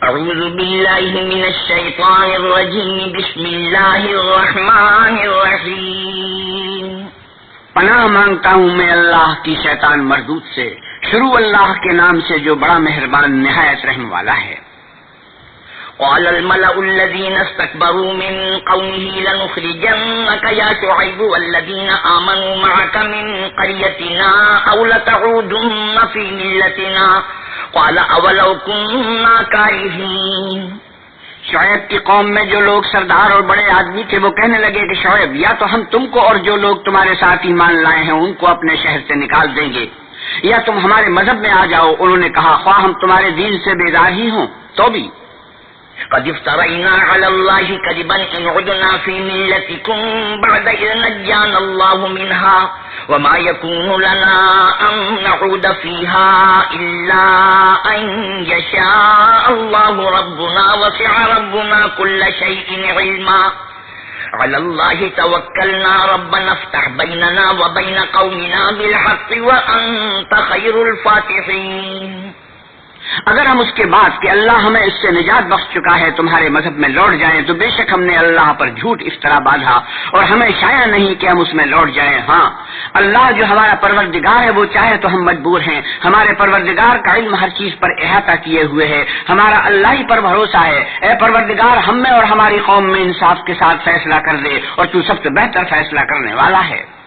اعوذ باللہ من الشیطان الرجیم بسم اللہ الرحمن الرحیم پناہ مانگتا ہوں میں اللہ کی شیطان مردود سے، شروع اللہ کے نام سے جو بڑا مہربان نہایت رحم والا ہے۔ قال الملأ الذين استكبروا من قومه لنخرجنك يا شعيب والذين آمنوا معك من قريتنا أو لتعودن في ملتنا قال أولو كنا كارهين۔ شعیب کی قوم میں جو لوگ سردار اور بڑے آدمی تھے وہ کہنے لگے کہ شعیب یا تو ہم تم کو اور جو لوگ تمہارے ساتھ ایمان لائے ہیں ان کو اپنے شہر سے نکال دیں گے، یا تم ہمارے مذہب میں آ جاؤ۔ انہوں نے کہا خواہ ہم تمہارے دین سے بیزار ہی ہوں تو بھی قد افترينا على الله كذبا إن عدنا في ملتكم بعد إذ نجانا الله منها وما يكون لنا أن نعود فيها إلا أن يشاء الله ربنا وسع ربنا كل شيء علما على الله توكلنا ربنا افتح بيننا وبين قومنا بالحق وأنت خير الفاتحين۔ اگر ہم اس کے بعد کہ اللہ ہمیں اس سے نجات بخش چکا ہے تمہارے مذہب میں لوٹ جائیں تو بے شک ہم نے اللہ پر جھوٹ افطرا باندھا اور ہمیں شایع نہیں کہ ہم اس میں لوٹ جائیں۔ ہاں اللہ جو ہمارا پروردگار ہے وہ چاہے تو ہم مجبور ہیں، ہمارے پروردگار کا علم ہر چیز پر احاطہ کیے ہوئے ہے، ہمارا اللہ ہی پر بھروسہ ہے۔ اے پروردگار ہم میں اور ہماری قوم میں انصاف کے ساتھ فیصلہ کر دے اور تو سب سے بہتر فیصلہ کرنے والا ہے۔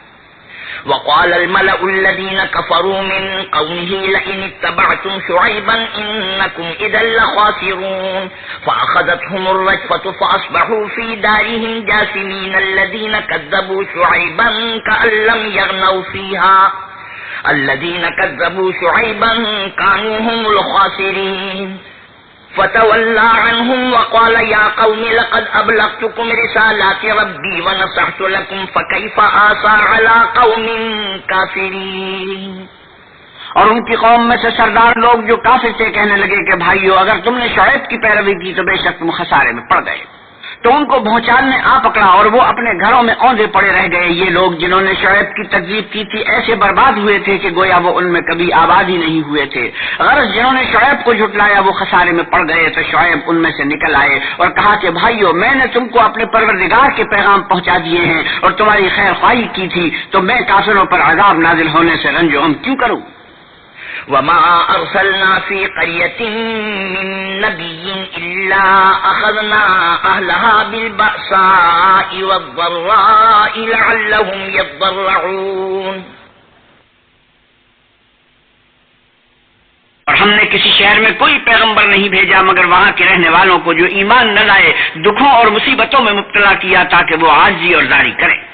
وقال الملأ الذين كفروا من قومه لئن اتبعتم شعيبا إنكم إذا لخاسرون فأخذتهم الرجفة فأصبحوا في دارهم جاثمين الذين كذبوا شعيبا كأن لم يغنوا فيها الذين كذبوا شعيبا كانوا هم الخاسرين فتولى عنهم وقال يا قوم لقد أبلغتكم رسالات ربي ونصحت لكم فكيف آسى على قوم كافرين۔ اور ان کی قوم میں سے سردار لوگ جو کافر تھے کہنے لگے کہ بھائیو اگر تم نے شعیب کی پیروی کی تو بے شک تم خسارے میں پڑ گئے۔ تو ان کو بھونچال نے آ پکڑا اور وہ اپنے گھروں میں اوندے پڑے رہ گئے۔ یہ لوگ جنہوں نے شعیب کی تکذیب کی تھی ایسے برباد ہوئے تھے کہ گویا وہ ان میں کبھی آباد ہی نہیں ہوئے تھے۔ غرض جنہوں نے شعیب کو جھٹلایا وہ خسارے میں پڑ گئے۔ تو شعیب ان میں سے نکل آئے اور کہا کہ بھائیو میں نے تم کو اپنے پروردگار کے پیغام پہنچا دیے ہیں اور تمہاری خیر خواہی کی تھی، تو میں کافروں پر عذاب نازل ہونے سے رنج و غم کیوں کروں؟ وما أرسلنا في قرية من نبي إلا أخذنا أهلها بالبأساء والضراء لعلهم يضرعون۔ اور ہم نے کسی شہر میں کوئی پیغمبر نہیں بھیجا مگر وہاں کے رہنے والوں کو جو ایمان نہ لائے دکھوں اور مصیبتوں میں مبتلا کیا تاکہ وہ عاجزی اور زاری کریں۔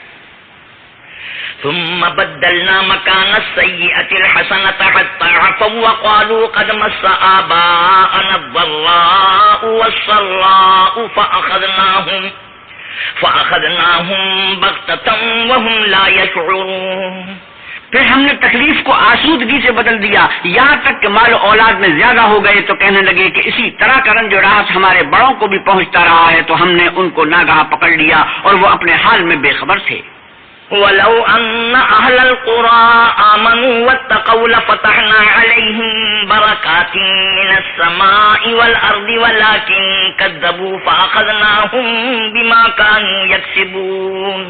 ثم بدلنا مكان السيئة الحسنة حتى عفوا وقالوا قد مس آباءنا الضراء والسراء فأخذناهم بغتة وهم لا يشعرون۔ پھر ہم نے تکلیف کو آسودگی سے بدل دیا یہاں تک کہ مال و اولاد میں زیادہ ہو گئے تو کہنے لگے کہ اسی طرح کا رنج و راحت ہمارے بڑوں کو بھی پہنچتا رہا ہے، تو ہم نے ان کو ناگہاں پکڑ لیا اور وہ اپنے حال میں بے خبر تھے۔ وَلَوْ أَنَّ أَهْلَ الْقُرَىٰ آمَنُوا وَاتَّقَوْا لَفَتَحْنَا عَلَيْهِم بَرَكَاتٍ مِّنَ السَّمَاءِ وَالْأَرْضِ وَلَٰكِن كَذَّبُوا فَأَخَذْنَاهُم بِمَا كَانُوا يَكْسِبُونَ۔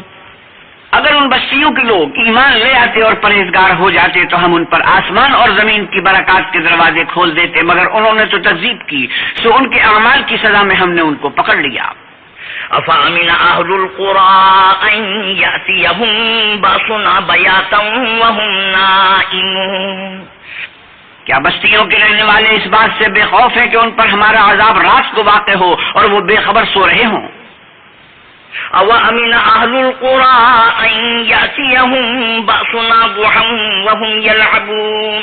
اگر ان بستیوں کے لوگ ایمان لے آتے اور پرہیزگار ہو جاتے تو ہم ان پر آسمان اور زمین کی برکات کے دروازے کھول دیتے، مگر انہوں نے تو تکذیب کی، سو ان کے اعمال کی سزا میں ہم نے ان کو پکڑ لیا۔ أَفَأَمِنَ أَهْلُ الْقُرَىٰ أَن يَأْتِيَهُم بَأْسُنَا بَيَاتًا وَهُمْ نَائِمُونَ۔ کیا بستیوں کے رہنے والے اس بات سے بے خوف ہیں کہ ان پر ہمارا عذاب رات کو واقع ہو اور وہ بے خبر سو رہے ہوں؟ أَوَأَمِنَ أَهْلُ الْقُرَىٰ أَن يَأْتِيَهُم بَأْسُنَا ضُحًى وَهُمْ يَلْعَبُونَ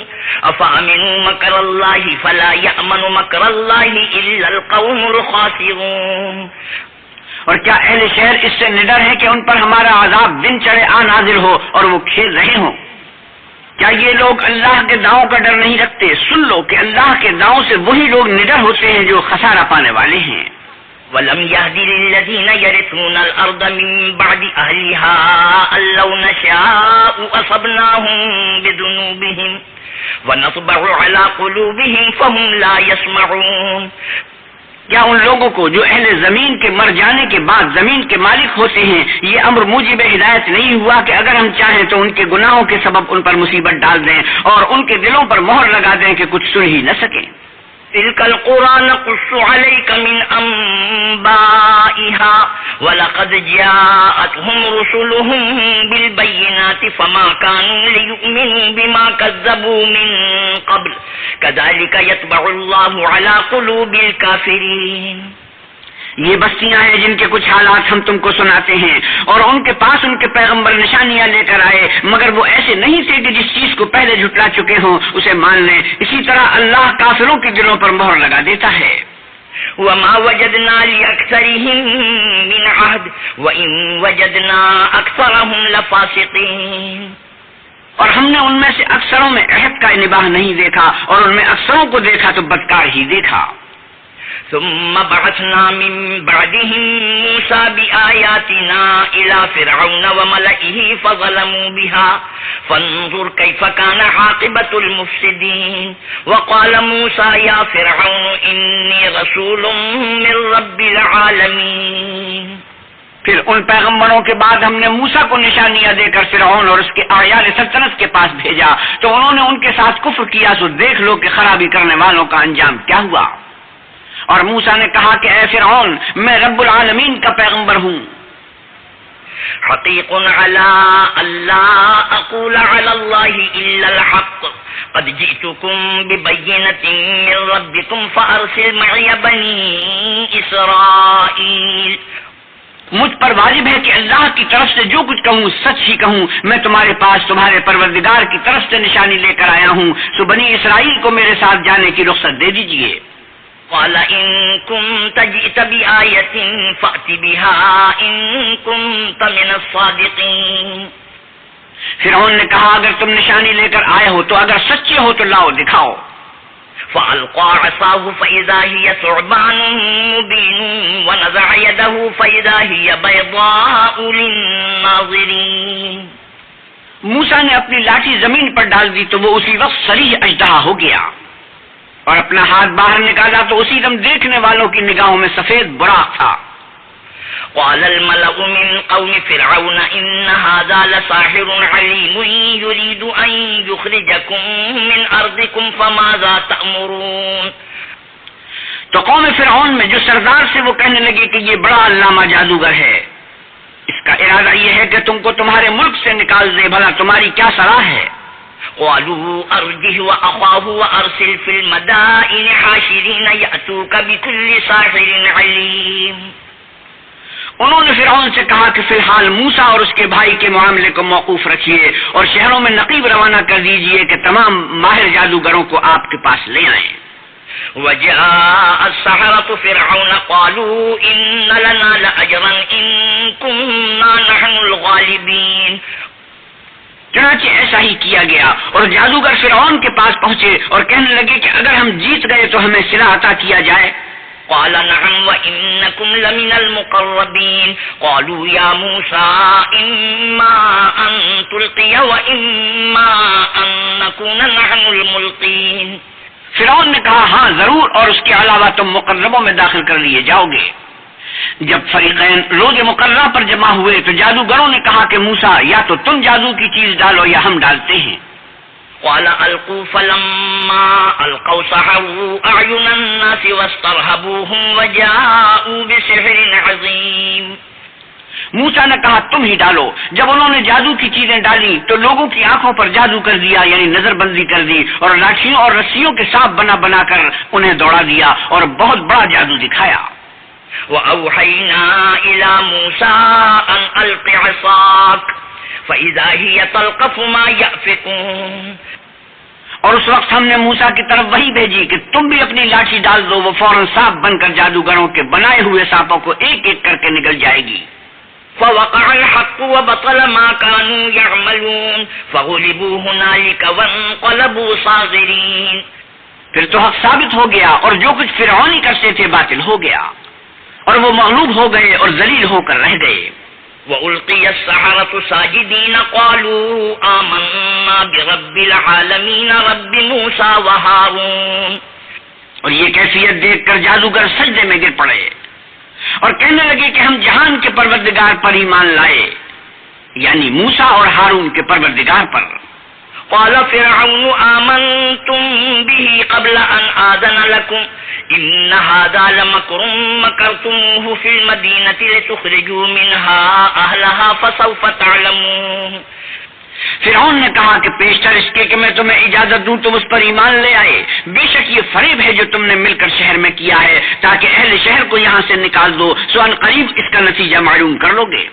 أَفَأَمِنُوا مَكْرَ اللَّهِ فَلَا يَأْمَنُ مَكْرَ اللَّهِ إِلَّا الْقَوْمُ الْخَاسِرُونَ۔ اور کیا اہل شہر اس سے نڈر ہے کہ ان پر ہمارا عذاب دن چڑھے نازل ہو اور وہ کھیل رہے ہوں؟ کیا یہ لوگ اللہ کے داؤں کا ڈر نہیں رکھتے؟ سن لو کہ اللہ کے داؤں سے وہی لوگ نڈر ہوتے ہیں جو خسارہ پانے والے ہیں۔ وَلَمْ يَهْدِ لِلَّذِينَ يَرِثُونَ الْأَرْضَ مِن بَعْدِ أَهْلِهَا أَن لَّوْ نَشَاءُ أَصَبْنَاهُم بِذُنُوبِهِمْ وَنَطْبَعُ عَلَىٰ قُلُوبِهِمْ فَهُمْ لَا يَسْمَعُونَ۔ کیا ان لوگوں کو جو اہل زمین کے مر جانے کے بعد زمین کے مالک ہوتے ہیں یہ امر موجب ہدایت نہیں ہوا کہ اگر ہم چاہیں تو ان کے گناہوں کے سبب ان پر مصیبت ڈال دیں اور ان کے دلوں پر مہر لگا دیں کہ کچھ سن ہی نہ سکیں؟ تلك القرى نقص عليك من أنبائها ولقد جاءتهم رسلهم بالبينات فما كانوا ليؤمنوا بما كذبوا من قبل كذلك يطبع الله على قلوب الكافرين. یہ بستیاں ہیں جن کے کچھ حالات ہم تم کو سناتے ہیں اور ان کے پاس ان کے پیغمبر نشانیاں لے کر آئے مگر وہ ایسے نہیں تھے کہ جس چیز کو پہلے جھٹلا چکے ہوں اسے مان لیں. اسی طرح اللہ کافروں کے دلوں پر مہر لگا دیتا ہے. وما وجدنا لأكثرهم من عهد وإن وجدنا أكثرهم لفاسقين. اور ہم نے ان میں سے اکثروں میں عہد کا نباہ نہیں دیکھا اور ان میں اکثروں کو دیکھا تو بدکار ہی دیکھا. ثم بعثنا من بعدهم موسى بآياتنا إلى فرعون وملئه فظلموا بها فانظر كيف كان عاقبة المفسدين. وقال موسى يا فرعون إني رسول من رب العالمين. پھر ان پیغمبروں کے بعد ہم نے موسیٰ کو نشانیاں دے کر فرعون اور اس کے اعیان سلطنت کے پاس بھیجا تو انہوں نے ان کے ساتھ کفر کیا سو دیکھ لو کہ خرابی کرنے والوں کا انجام کیا ہوا. اور موسیٰ نے کہا کہ اے فرعون میں رب العالمین کا پیغمبر ہوں. حقیق علی اللہ اقول علی اللہ الا الحق قد جئتکم ببینۃ من ربکم فارسل معی بنی اسرائیل. مجھ پر واجب ہے کہ اللہ کی طرف سے جو کچھ کہوں سچ ہی کہوں. میں تمہارے پاس تمہارے پروردگار کی طرف سے نشانی لے کر آیا ہوں سو بنی اسرائیل کو میرے ساتھ جانے کی رخصت دے دیجیے. قال إن كنت جئت بآية فأت بها إن كنت من الصادقين. فرعون نے کہا اگر تم نشانی لے کر آئے ہو تو اگر سچے ہو تو لاؤ دکھاؤ. فألقى عصاه فإذا هي ثعبان مبين ونزع يده فإذا هي بيضاء للناظرين. موسیٰ نے اپنی لاٹھی زمین پر ڈال دی تو وہ اسی وقت صریح اژدہا ہو گیا اور اپنا ہاتھ باہر نکالا تو اسی دم دیکھنے والوں کی نگاہوں میں سفید براق تھا. قال الملأ من قوم فرعون إن هذا لساحر عليم يريد أن يخرجكم من أرضكم فماذا تأمرون. تو قوم فرعون میں جو سردار سے وہ کہنے لگے کہ یہ بڑا علامہ جادوگر ہے اس کا ارادہ یہ ہے کہ تم کو تمہارے ملک سے نکال دے بھلا تمہاری کیا صلاح ہے. قالوا أرجه وأخاه وأرسل في المدائن حاشرين يأتوك بكل ساحر عليم. انہوں نے فرعون سے کہا کہ فی الحال موسیٰ اور اس کے بھائی کے معاملے کو موقوف رکھیے اور شہروں میں نقیب روانہ کر دیجئے کہ تمام ماہر جادوگروں کو آپ کے پاس لے آئیں. وجاء السحرة فرعون قالوا إن لنا لأجرا إن كنا نحن الغالبين. چنانچہ ایسا ہی کیا گیا اور جادوگر فرعون کے پاس پہنچے اور کہنے لگے کہ اگر ہم جیت گئے تو ہمیں صلہ عطا کیا جائے. قال نعم وإنكم لمن المقربين. قالوا يا موسى إما أن تلقي وإما أن نكون نحن الملقين. فرعون نے کہا ہاں ضرور اور اس کے علاوہ تم مقربوں میں داخل کر لیے جاؤ گے. جب فریقین روز مقررہ پر جمع ہوئے تو جادوگروں نے کہا کہ موسیٰ یا تو تم جادو کی چیز ڈالو یا ہم ڈالتے ہیں. قال القوا فلما القوا سحروا اعين الناس واسترهبوهم وجاءوا بسحر عظيم. موسیٰ نے کہا تم ہی ڈالو. جب انہوں نے جادو کی چیزیں ڈالی تو لوگوں کی آنکھوں پر جادو کر دیا یعنی نظر بندی کر دی اور لاٹھیوں اور رسیوں کے سانپ بنا بنا کر انہیں دوڑا دیا اور بہت بڑا جادو دکھایا. وأوحينا إلى موسى أن ألق عصاك فإذا هي تلقف ما يأفكون. اور اس وقت ہم نے موسیٰ کی طرف وحی بھیجی کہ تم بھی اپنی لاٹھی ڈال دو وہ فوراً سانپ بن کر جادوگروں کے بنائے ہوئے سانپوں کو ایک ایک کر کے نگل جائے گی. فوقع الحق وبطل ما كانوا يعملون فغلبوا هنالك وانقلبوا صاغرين. پھر تو حق ثابت ہو گیا اور جو کچھ فرعونی کرتے تھے باطل ہو گیا اور وہ مغلوب ہو گئے اور ذلیل ہو کر رہ گئے. وَأُلْقِيَ السَّحَرَةُ سَاجِدِينَ قَالُوا آمَنَّا بِرَبِّ الْعَالَمِينَ رَبِّ مُوسَى وَهَارُونَ. اور یہ کیفیت دیکھ کر جادوگر سجدے میں گر پڑے اور کہنے لگے کہ ہم جہان کے پروردگار پر ایمان لائے، یعنی موسیٰ اور ہارون کے پروردگار پر۔ قال فرعون آمنتم به قبل ان آذن لكم ان هذا لمكر مكرتموه في المدينة لتخرجوا منها اهلها فسوف تعلمون۔ فرعون نے کہا کہ پیشتر اس کے کہ میں تمہیں اجازت دوں تم اس پر ایمان لے آئے، بے شک یہ فریب ہے جو تم نے مل کر شہر میں کیا ہے تاکہ اہل شہر کو یہاں سے نکال دو، سو ان قریب اس کا نتیجہ معلوم کر لو گے۔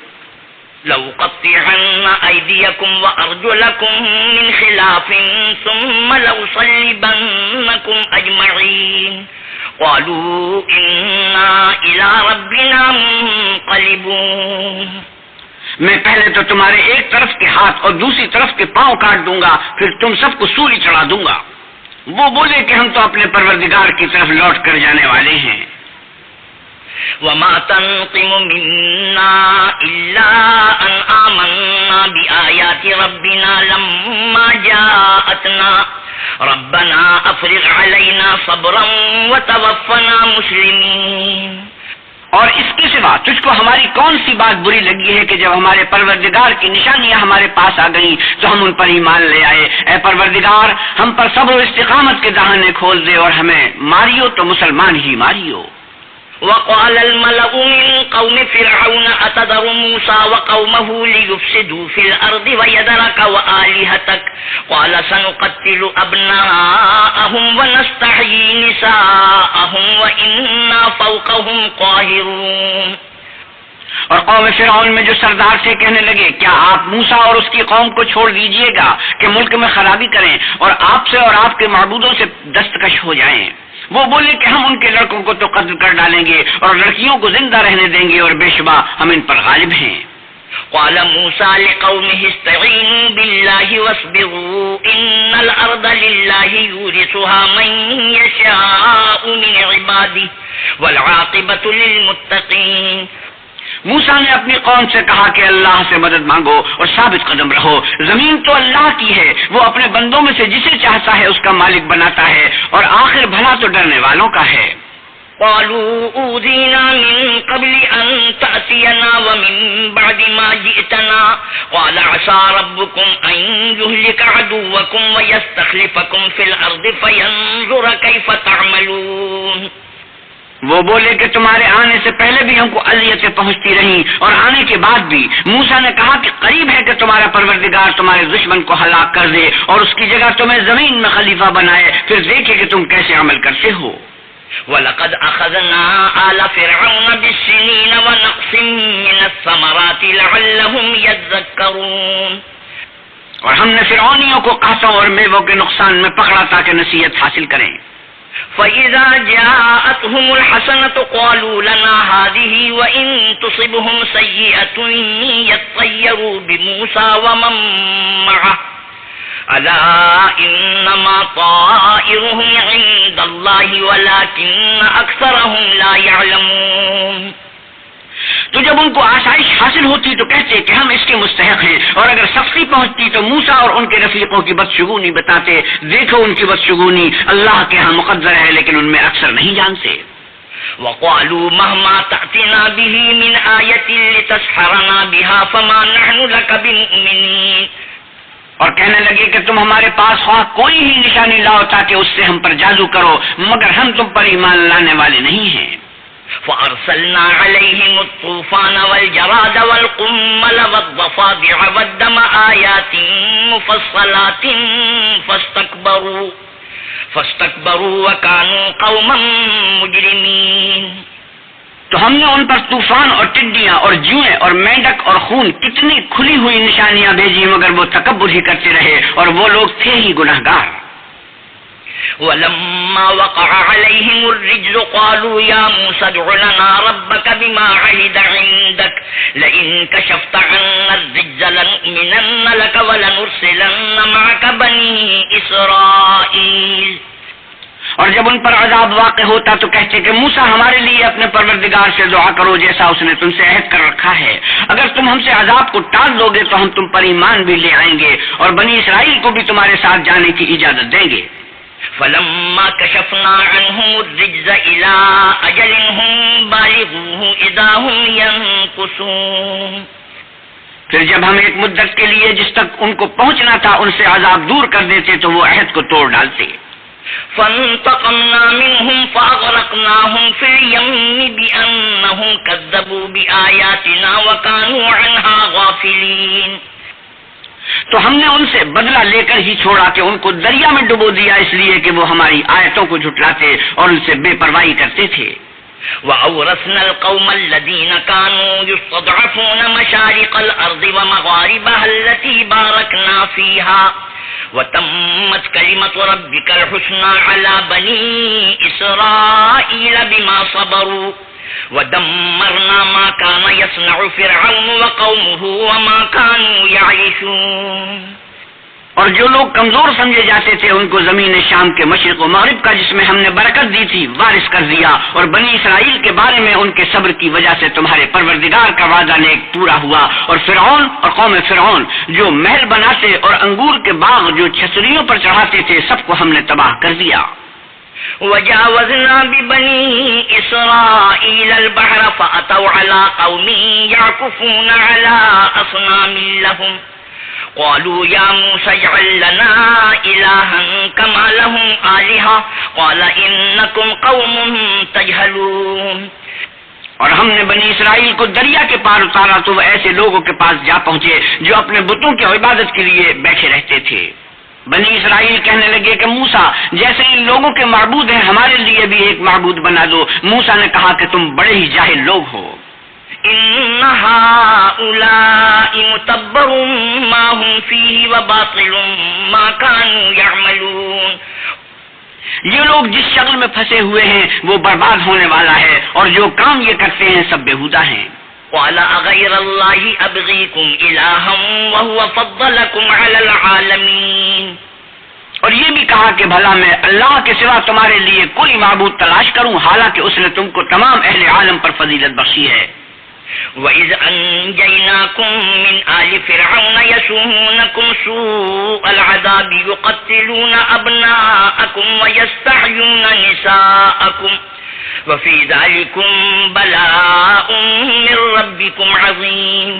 لَأُقَطِّعَنَّ أَيْدِيَكُمْ وَأَرْجُلَكُمْ مِنْ خِلَافٍ ثُمَّ لَأُصَلِّبَنَّكُمْ أَجْمَعِينَ قَالُوا إِنَّا إِلَى رَبِّنَا مُنْقَلِبُونَ۔ میں پہلے تو تمہارے ایک طرف کے ہاتھ اور دوسری طرف کے پاؤں کاٹ دوں گا، پھر تم سب کو سولی چڑھا دوں گا۔ وہ بولے کہ ہم تو اپنے پروردگار کی طرف لوٹ کر جانے والے ہیں۔ وَمَا تَنْقِمُ مِنَّا إِلَّا أَنْ آمَنَّا بِآيَاتِ رَبِّنَا لَمَّا جَاءَتْنَا رَبَّنَا أَفْرِغْ عَلَيْنَا صَبْرًا وَتَوَفَّنَا مُسْلِمِينَ۔ اور اس کے سوا تجھ کو ہماری کون سی بات بری لگی ہے کہ جب ہمارے پروردگار کی نشانیاں ہمارے پاس آ گئیں تو ہم ان پر ایمان لے آئے؟ اے پروردگار، ہم پر صبر و استقامت کے دہانے کھول دے اور ہمیں ماریو تو مسلمان ہی ماریو۔ وقال الملأ من قوم فرعون أتذر موسى وقومه ليفسدوا في الأرض ويذرك وآلهتك قال سنقتل أبناءهم ونستحيي نساءهم وإنا فوقهم قاهرون۔ اور قوم فرعون میں جو سردار سے کہنے لگے کیا آپ موسیٰ اور اس کی قوم کو چھوڑ دیجئے گا کہ ملک میں خرابی کریں اور آپ سے اور آپ کے معبودوں سے دستکش ہو جائیں؟ وہ بولے کہ ہم ان کے لڑکوں کو تو قتل کر ڈالیں گے اور لڑکیوں کو زندہ رہنے دیں گے اور بے شبہ ہم ان پر غالب ہیں۔ قال موسى لقومه استعينوا بالله واصبروا إن الأرض لله يورثها من يشاء من عباده والعاقبة للمتقين۔ موسیٰ نے اپنی قوم سے کہا کہ اللہ سے مدد مانگو اور ثابت قدم رہو، زمین تو اللہ کی ہے، وہ اپنے بندوں میں سے جسے چاہتا ہے اس کا مالک بناتا ہے اور آخر بھلا تو ڈرنے والوں کا ہے۔ قالوا أوذينا من قبل أن تأتينا ومن بعد ما جئتنا قال عسى ربكم أن يهلك عدوكم ويستخلفكم في الأرض فينظر كيف تعملون۔ وہ بولے کہ تمہارے آنے سے پہلے بھی ہم کو اذیتیں پہنچتی رہیں اور آنے کے بعد بھی۔ موسیٰ نے کہا کہ قریب ہے کہ تمہارا پروردگار تمہارے دشمن کو ہلاک کر دے اور اس کی جگہ تمہیں زمین میں خلیفہ بنائے، پھر دیکھے کہ تم کیسے عمل کرتے ہو۔ وَلَقَدْ أَخَذْنَا آلَ فِرْعَوْنَ بِالسِّنِينَ وَنَقْصٍ مِّنَ الثَّمَرَاتِ لَعَلَّهُمْ يَذَّكَّرُونَ۔ اور ہم نے فرعونیوں کو قحطوں اور میووں کے نقصان میں پکڑا تاکہ نصیحت حاصل کریں۔ فَإِذَا جَاءَتْهُمُ الْحَسَنَةُ قَالُوا لَنَا هَٰذِهِ وَإِن تُصِبْهُمْ سَيِّئَةٌ يَطَّيَّرُوا بِمُوسَىٰ وَمَن مَّعَهُ أَلَا إِنَّمَا طَائِرُهُمْ عِندَ اللَّهِ وَلَٰكِنَّ أَكْثَرَهُمْ لَا يَعْلَمُونَ۔ تو جب ان کو آسائش حاصل ہوتی تو کہتے کہ ہم اس کے مستحق ہیں، اور اگر سختی پہنچتی تو موسیٰ اور ان کے رفیقوں کی بدشگونی بتاتے، دیکھو ان کی بدشگونی اللہ کے ہاں مقدر ہے لیکن ان میں اکثر نہیں جانتے۔ وَقَالُوا مَهْمَا تَأْتِنَا بِهِ مِنْ آيَةٍ لِتَسْحَرَنَا بِهَا فَمَا نَحْنُ لَكَ بِمُؤْمِنِينَ۔ اور کہنے لگے کہ تم ہمارے پاس خواہ کوئی ہی نشانی لاؤ تاکہ اس سے ہم پر جادو کرو، مگر ہم تم پر ایمان لانے والے نہیں ہیں۔ فَأَرْسَلْنَا عَلَيْهِمُ الطُّوفَانَ وَالْجَرَادَ وَالْقُمَّلَ وَالضَّفَادِعَ وَالدَّمَ آيَاتٍ مُفَصَّلَاتٍ فَاسْتَكْبَرُوا وَكَانُوا قَوْمًا مُجْرِمِينَ۔ تو ہم نے ان پر طوفان اور ٹڈیاں اور جوئیں اور مینڈک اور خون کتنی کھلی ہوئی نشانیاں بھیجی، مگر وہ تکبر ہی کرتے رہے اور وہ لوگ تھے ہی گنہگار۔ وَلَمَّا وَقَعَ عَلَيْهِمُ الرِّجْزُ قَالُوا يَا مُوسَى ادْعُ لَنَا رَبَّكَ بِمَا عَهِدَ عِندَكَ لَئِن كَشَفْتَ عَنَّا الرِّجْزَ لَنُؤْمِنَنَّ لَكَ وَلَنُرْسِلَنَّ مَعَكَ بَنِي إِسْرَائِيلَ۔ اور جب ان پر عذاب واقع ہوتا تو کہتے کہ موسیٰ ہمارے لیے اپنے پروردگار سے دعا کرو جیسا اس نے تم سے عہد کر رکھا ہے، اگر تم ہم سے عذاب کو ٹال دو گے تو ہم تم پر ایمان بھی لے آئیں گے اور بنی اسرائیل کو بھی تمہارے ساتھ جانے کی اجازت دیں گے۔ فلما كشفنا عنهم الرجز إلى أجل هم بالغوه إذا هم ينكثون. پھر جب ہم ایک مدت کے لیے جس تک ان کو پہنچنا تھا ان سے عذاب دور کر دیتے تو وہ عہد کو توڑ ڈالتے. فانتقمنا منهم فأغرقناهم في اليم بأنهم كذبوا بآياتنا وكانوا عنها غافلين. تو ہم نے ان سے بدلہ لے کر ہی چھوڑا کہ ان کو دریا میں ڈبو دیا اس لیے کہ وہ ہماری آیتوں کو جھٹلاتے اور ان سے بے پرواہی کرتے تھے. وَأَوْرَثْنَا الْقَوْمَ الَّذِينَ كَانُوا يُسْتَضْعَفُونَ مَشَارِقَ الْأَرْضِ وَمَغَارِبَهَا الَّتِي بَارَكْنَا فِيهَا وَتَمَّتْ كَلِمَةُ رَبِّكَ الْحُسْنَى عَلَى بَنِي إِسْرَائِيلَ بِمَا صَبَرُوا وَدَمَّرْنَا مَا كَانَ يَصْنَعُ فِرْعَوْنُ وَقَوْمُهُ وَمَا كَانُوا يَعْرِشُونَ. اور جو لوگ کمزور سمجھے جاتے تھے ان کو زمین شام کے مشرق و مغرب کا جس میں ہم نے برکت دی تھی وارث کر دیا، اور بنی اسرائیل کے بارے میں ان کے صبر کی وجہ سے تمہارے پروردگار کا وعدہ نیک پورا ہوا. اور فرعون اور قوم فرعون جو محل بناتے اور انگور کے باغ جو چھتریوں پر چڑھاتے تھے سب کو ہم نے تباہ کر دیا. وَجَاوَزْنَا بِبَنِي إِسْرَائِيلَ الْبَحْرَ فَأَتَوْا عَلَىٰ قَوْمٍ يَعْكُفُونَ عَلَىٰ أَصْنَامٍ لَهُمْ قالوا يا موسى اجعل لنا إلها كما لهم آلهة قال إنكم قوم تجهلون. اور ہم نے بنی اسرائیل کو دریا کے پار اتارا تو وہ ایسے لوگوں کے پاس جا پہنچے جو اپنے بتوں کی عبادت کے لیے بیٹھے رہتے تھے. بنی اسرائیل کہنے لگے کہ موسیٰ جیسے ان لوگوں کے معبود ہیں ہمارے لیے بھی ایک معبود بنا دو. موسیٰ نے کہا کہ تم بڑے ہی جاہل لوگ ہو. إن هؤلاء متبر ما هم فيه وباطل ما كانوا يعملون. یہ لوگ جس شکل میں پھنسے ہوئے ہیں وہ برباد ہونے والا ہے اور جو کام یہ کرتے ہیں سب بےہودہ ہیں. قال أغير الله أبغيكم إلها وهو فضلكم على العالمين. اور یہ بھی کہا کہ بھلا میں اللہ کے سوا تمہارے لیے کوئی معبود تلاش کروں حالانکہ اس نے تم کو تمام اہل عالم پر فضیلت بخشی ہے. وَإِذْ أَنْجَيْنَاكُمْ مِنْ آلِ فِرْعَوْنَ يَسُومُونَكُمْ سُوءَ الْعَذَابِ يُقَتِّلُونَ أَبْنَاءَكُمْ وَيَسْتَحْيُونَ نِسَاءَكُمْ وَفِي ذَلِكُمْ بَلَاءٌ مِّن رَّبِّكُمْ عَظِيمٌ.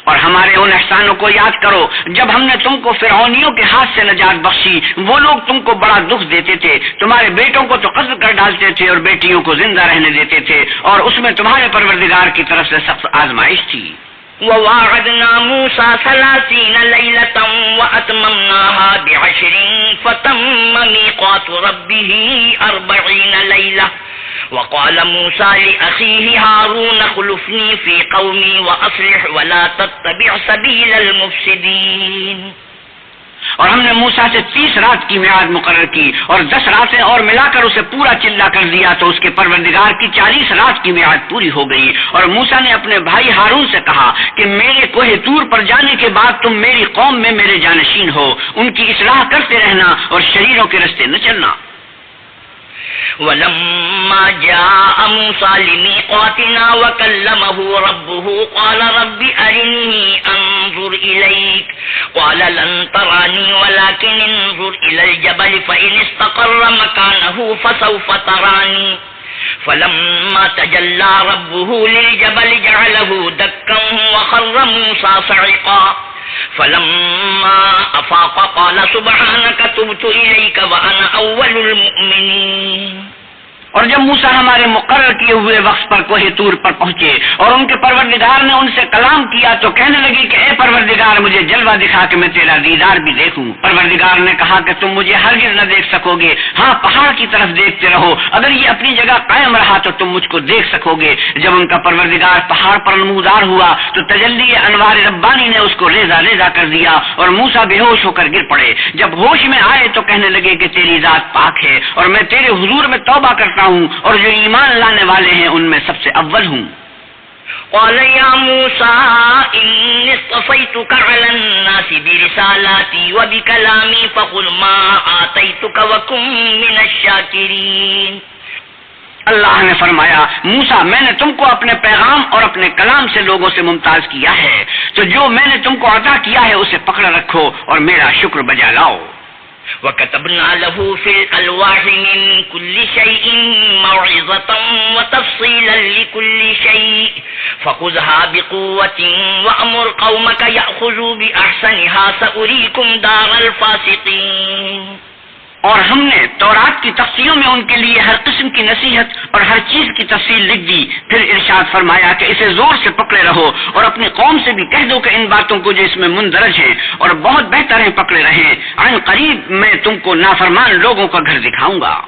اور ہمارے ان احسانوں کو یاد کرو جب ہم نے تم کو فرعونیوں کے ہاتھ سے نجات بخشی. وہ لوگ تم کو بڑا دکھ دیتے تھے، تمہارے بیٹوں کو تو قتل کر ڈالتے تھے اور بیٹیوں کو زندہ رہنے دیتے تھے، اور اس میں تمہارے پروردگار کی طرف سے سخت آزمائش تھی. وَوَاعَدْنَا مُوسَىٰ 30 لَيْلَةً وَأَتْمَمْنَاهَا ب10 فَتَمَّ مِيقَاتُ رَبِّهِ 40 لَيْلَةً. وقال موسى لأخيه هارون اخلفني في قومي وأصلح ولا تتبع سبيل المفسدين. اور ہم نے موسیٰ سے 30 رات کی میعاد مقرر کی اور 10 راتیں اور ملا کر اسے پورا چلا کر دیا تو اس کے پروردگار کی 40 رات کی میعاد پوری ہو گئی. اور موسیٰ نے اپنے بھائی ہارون سے کہا کہ میرے کوہ طور پر جانے کے بعد تم میری قوم میں میرے جانشین ہو، ان کی اصلاح کرتے رہنا اور شریروں کے رستے نہ چلنا. ولما جاء موسى لميقاتنا وكلمه ربه قال رب أرني أنظر إليك قال لن تراني ولكن انظر إلى الجبل فإن استقر مكانه فسوف تراني فلما تجلى ربه للجبل جعله دكا وخر موسى صعقا فلما أفاق قال سبحانك تبت إليك وأنا أول المؤمنين. اور جب موسیٰ ہمارے مقرر کیے ہوئے وقت پر کوہ طور پر پہنچے اور ان کے پروردگار نے ان سے کلام کیا تو کہنے لگی کہ اے پروردگار مجھے جلوہ دکھا کہ میں تیرا دیدار بھی دیکھوں. پروردگار نے کہا کہ تم مجھے ہرگز نہ دیکھ سکو گے، ہاں پہاڑ کی طرف دیکھتے رہو، اگر یہ اپنی جگہ قائم رہا تو تم مجھ کو دیکھ سکو گے. جب ان کا پروردگار پہاڑ پر نمودار ہوا تو تجلی انوار ربانی نے اس کو ریزہ ریزہ کر دیا اور موسیٰ بے ہوش ہو کر گر پڑے. جب ہوش میں آئے تو کہنے لگے کہ تیری ذات پاک ہے اور میں تیرے حضور میں توبہ کرتا ہوں اور جو ایمان لانے والے ہیں ان میں سب سے اول ہوں. قال يا موسى إني اصطفيتك على الناس برسالاتي وبكلامي فخذ ما آتيتك وكن من الشاكرين. اللہ نے فرمایا موسیٰ میں نے تم کو اپنے پیغام اور اپنے کلام سے لوگوں سے ممتاز کیا ہے، تو جو میں نے تم کو عطا کیا ہے اسے پکڑ رکھو اور میرا شکر بجا لاؤ. وَكَتَبْنَا لَهُ فِي الْأَلْوَاحِ مِنْ كُلِّ شَيْءٍ مَوْعِظَةً وَتَفْصِيلًا لِكُلِّ شَيْءٍ فَخُذْهَا بِقُوَّةٍ وَأْمُرْ قَوْمَكَ يَأْخُذُوا بِأَحْسَنِهَا سَأُرِيكُمْ دَارَ الْفَاسِقِينَ۔ اور ہم نے تورات کی تختیوں میں ان کے لیے ہر قسم کی نصیحت اور ہر چیز کی تفصیل لکھ دی۔ پھر ارشاد فرمایا کہ اسے زور سے پکڑے رہو اور اپنی قوم سے بھی کہہ دو کہ ان باتوں کو جو اس میں مندرج ہیں اور بہت بہتر ہیں پکڑے رہیں، عن قریب میں تم کو نافرمان لوگوں کا گھر دکھاؤں گا۔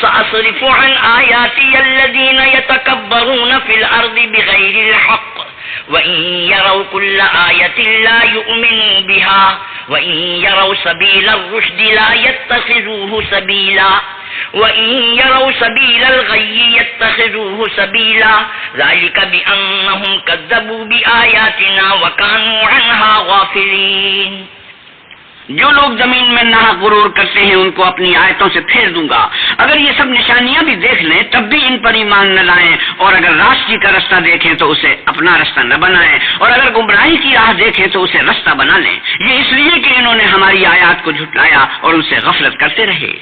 سأصرف عن آياتي الذين يتكبرون في الأرض بغير الحق وإن يروا كل آية لا يؤمنوا بها وإن يروا سبيل الرشد لا يتخذوه سبيلا وإن يروا سبيل الغي يتخذوه سبيلا ذلك بأنهم كذبوا بآياتنا وكانوا عنها غافلين۔ جو لوگ زمین میں ناحق غرور کرتے ہیں ان کو اپنی آیتوں سے پھیر دوں گا، اگر یہ سب نشانیاں بھی دیکھ لیں تب بھی ان پر ایمان نہ لائیں، اور اگر راستے کا رستہ دیکھیں تو اسے اپنا رستہ نہ بنائیں، اور اگر گمراہی کی راہ دیکھیں تو اسے رستہ بنا لیں۔ یہ اس لیے کہ انہوں نے ہماری آیات کو جھٹلایا اور ان سے غفلت کرتے رہے۔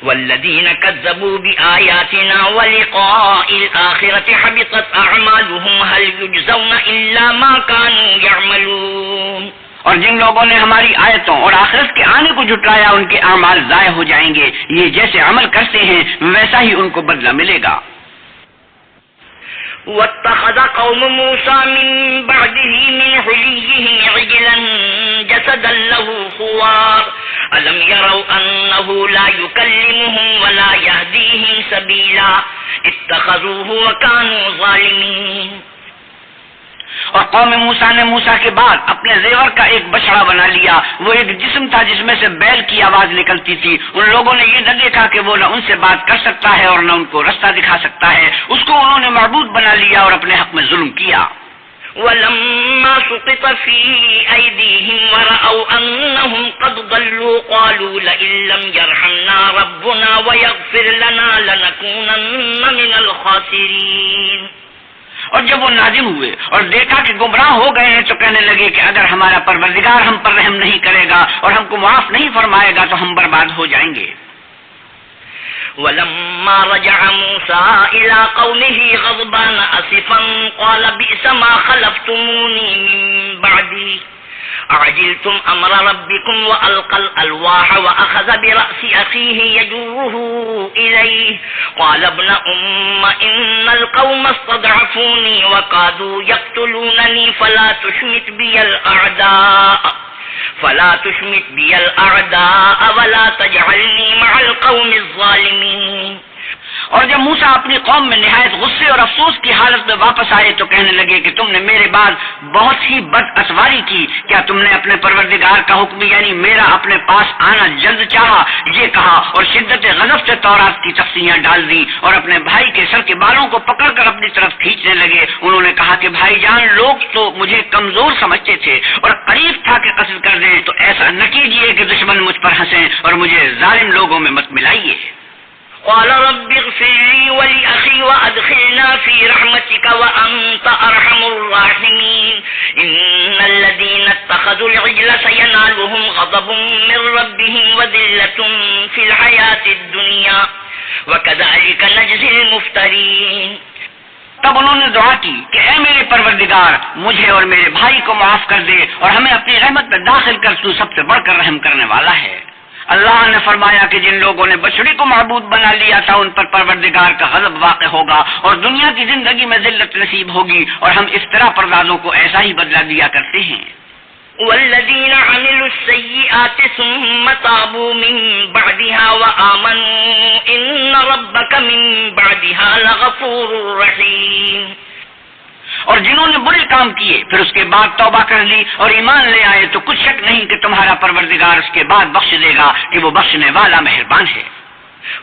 والذين كذبوا بآياتنا ولقاء الآخرة حبطت أعمالهم هل يجزون إلا ما كانوا يعملون۔ اور جن لوگوں نے ہماری آیتوں اور آخرت کے آنے کو جھٹلایا ان کے اعمال ضائع ہو جائیں گے، یہ جیسے عمل کرتے ہیں ویسا ہی ان کو بدلہ ملے گا۔ واتخذ قوم موسى من بعده من حليهم عجلا جسدا له خوار ألم يروا أنه لا يكلمهم ولا يهديهم سبيلا اتخذوه وكانوا ظالمين۔ اور قوم موسیٰ نے موسیٰ کے بعد اپنے زیور کا ایک بچڑا بنا لیا، وہ ایک جسم تھا جس میں سے بیل کی آواز نکلتی تھی۔ ان لوگوں نے یہ نہ دیکھا کہ وہ نہ ان سے بات کر سکتا ہے اور نہ ان کو رستہ دکھا سکتا ہے، اس کو انہوں نے معبود بنا لیا اور اپنے حق میں ظلم کیا۔ ولما سقط في أيديهم ورأوا أنهم قد ضلوا قالوا لئن لم يرحمنا ربنا ويغفر لنا لنكونن من الخاسرين۔ اور جب وہ نادم ہوئے اور دیکھا کہ گمراہ ہو گئے ہیں تو کہنے لگے کہ اگر ہمارا پروردگار ہم پر رحم نہیں کرے گا اور ہم کو معاف نہیں فرمائے گا تو ہم برباد ہو جائیں گے۔ ولما رجع موسى إلى قومه غضبان أسفا قال بئس ما خلفتموني من بعدي أعجلتم أمر ربكم وألقى الألواح وأخذ برأس أخيه يجره إليه قال ابن أم إن القوم استضعفوني وكادوا يقتلونني فلا تشمت بي الأعداء ولا تجعلني مع القوم الظالمين۔ اور جب موسیٰ اپنی قوم میں نہایت غصے اور افسوس کی حالت میں واپس آئے تو کہنے لگے کہ تم نے میرے بعد بہت ہی بد اسواری کی، کیا تم نے اپنے پروردگار کا حکم یعنی میرا اپنے پاس آنا جلد چاہا؟ یہ کہا اور شدت غضب سے تورات کی تختیاں ڈال دی اور اپنے بھائی کے سر کے بالوں کو پکڑ کر اپنی طرف کھینچنے لگے۔ انہوں نے کہا کہ بھائی جان، لوگ تو مجھے کمزور سمجھتے تھے اور قریب تھا کہ قتل کر دیں، تو ایسا نہ کیجیے کہ دشمن مجھ پر ہنسیں اور مجھے ظالم لوگوں میں مت ملائیے۔ قال رب اغفر لي ولأخي وأدخلنا في رحمتك وأنت أرحم الراحمين إن الذين اتخذوا العجل سينالهم غضب من ربهم وذلة في الحياة الدنيا وكذلك نجزي المفترين۔ تب انہوں نے دعا کی کہ اے میرے پروردگار، مجھے اور میرے بھائی کو معاف کر دے اور ہمیں اپنی رحمت میں داخل کر، تو سب سے بڑھ کر رحم کرنے والا ہے۔ اللہ نے فرمایا کہ جن لوگوں نے بچڑی کو معبود بنا لیا تھا ان پر پروردگار کا غضب واقع ہوگا اور دنیا کی زندگی میں ذلت نصیب ہوگی، اور ہم اس طرح پردازوں کو ایسا ہی بدلہ دیا کرتے ہیں۔ والذين عملوا السيئات ثم تابوا من بعدها وآمنوا إن ربك من بعدها لغفور رحيم۔ اور جنہوں نے برے کام کیے پھر اس کے بعد توبہ کر لی اور ایمان لے آئے تو کچھ شک نہیں کہ تمہارا پروردگار اس کے بعد بخش دے گا کہ وہ بخشنے والا مہربان ہے۔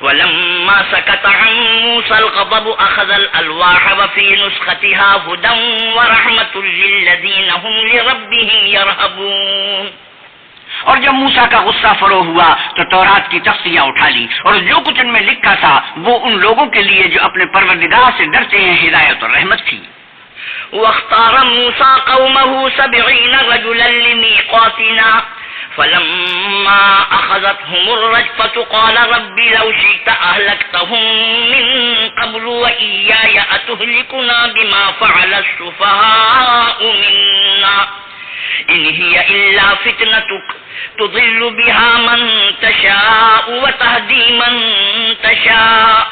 ولما سكت عن موسى الغضب أخذ الألواح وفي نسختها هدى ورحمة للذين هم لربهم يرهبون۔ اور جب موسیٰ کا غصہ فرو ہوا تو تورات کی تختیاں اٹھا لی اور جو کچھ ان میں لکھا تھا وہ ان لوگوں کے لیے جو اپنے پروردگار سے ڈرتے ہیں ہدایت اور رحمت تھی۔ واختار موسى قومه 70 رجلا لميقاتنا فلما أخذتهم الرجفة قال رب لو شئت أهلكتهم من قبل وإياي أتهلكنا بما فعل السفهاء منا إن هي إلا فتنتك تضل بها من تشاء وتهدي من تشاء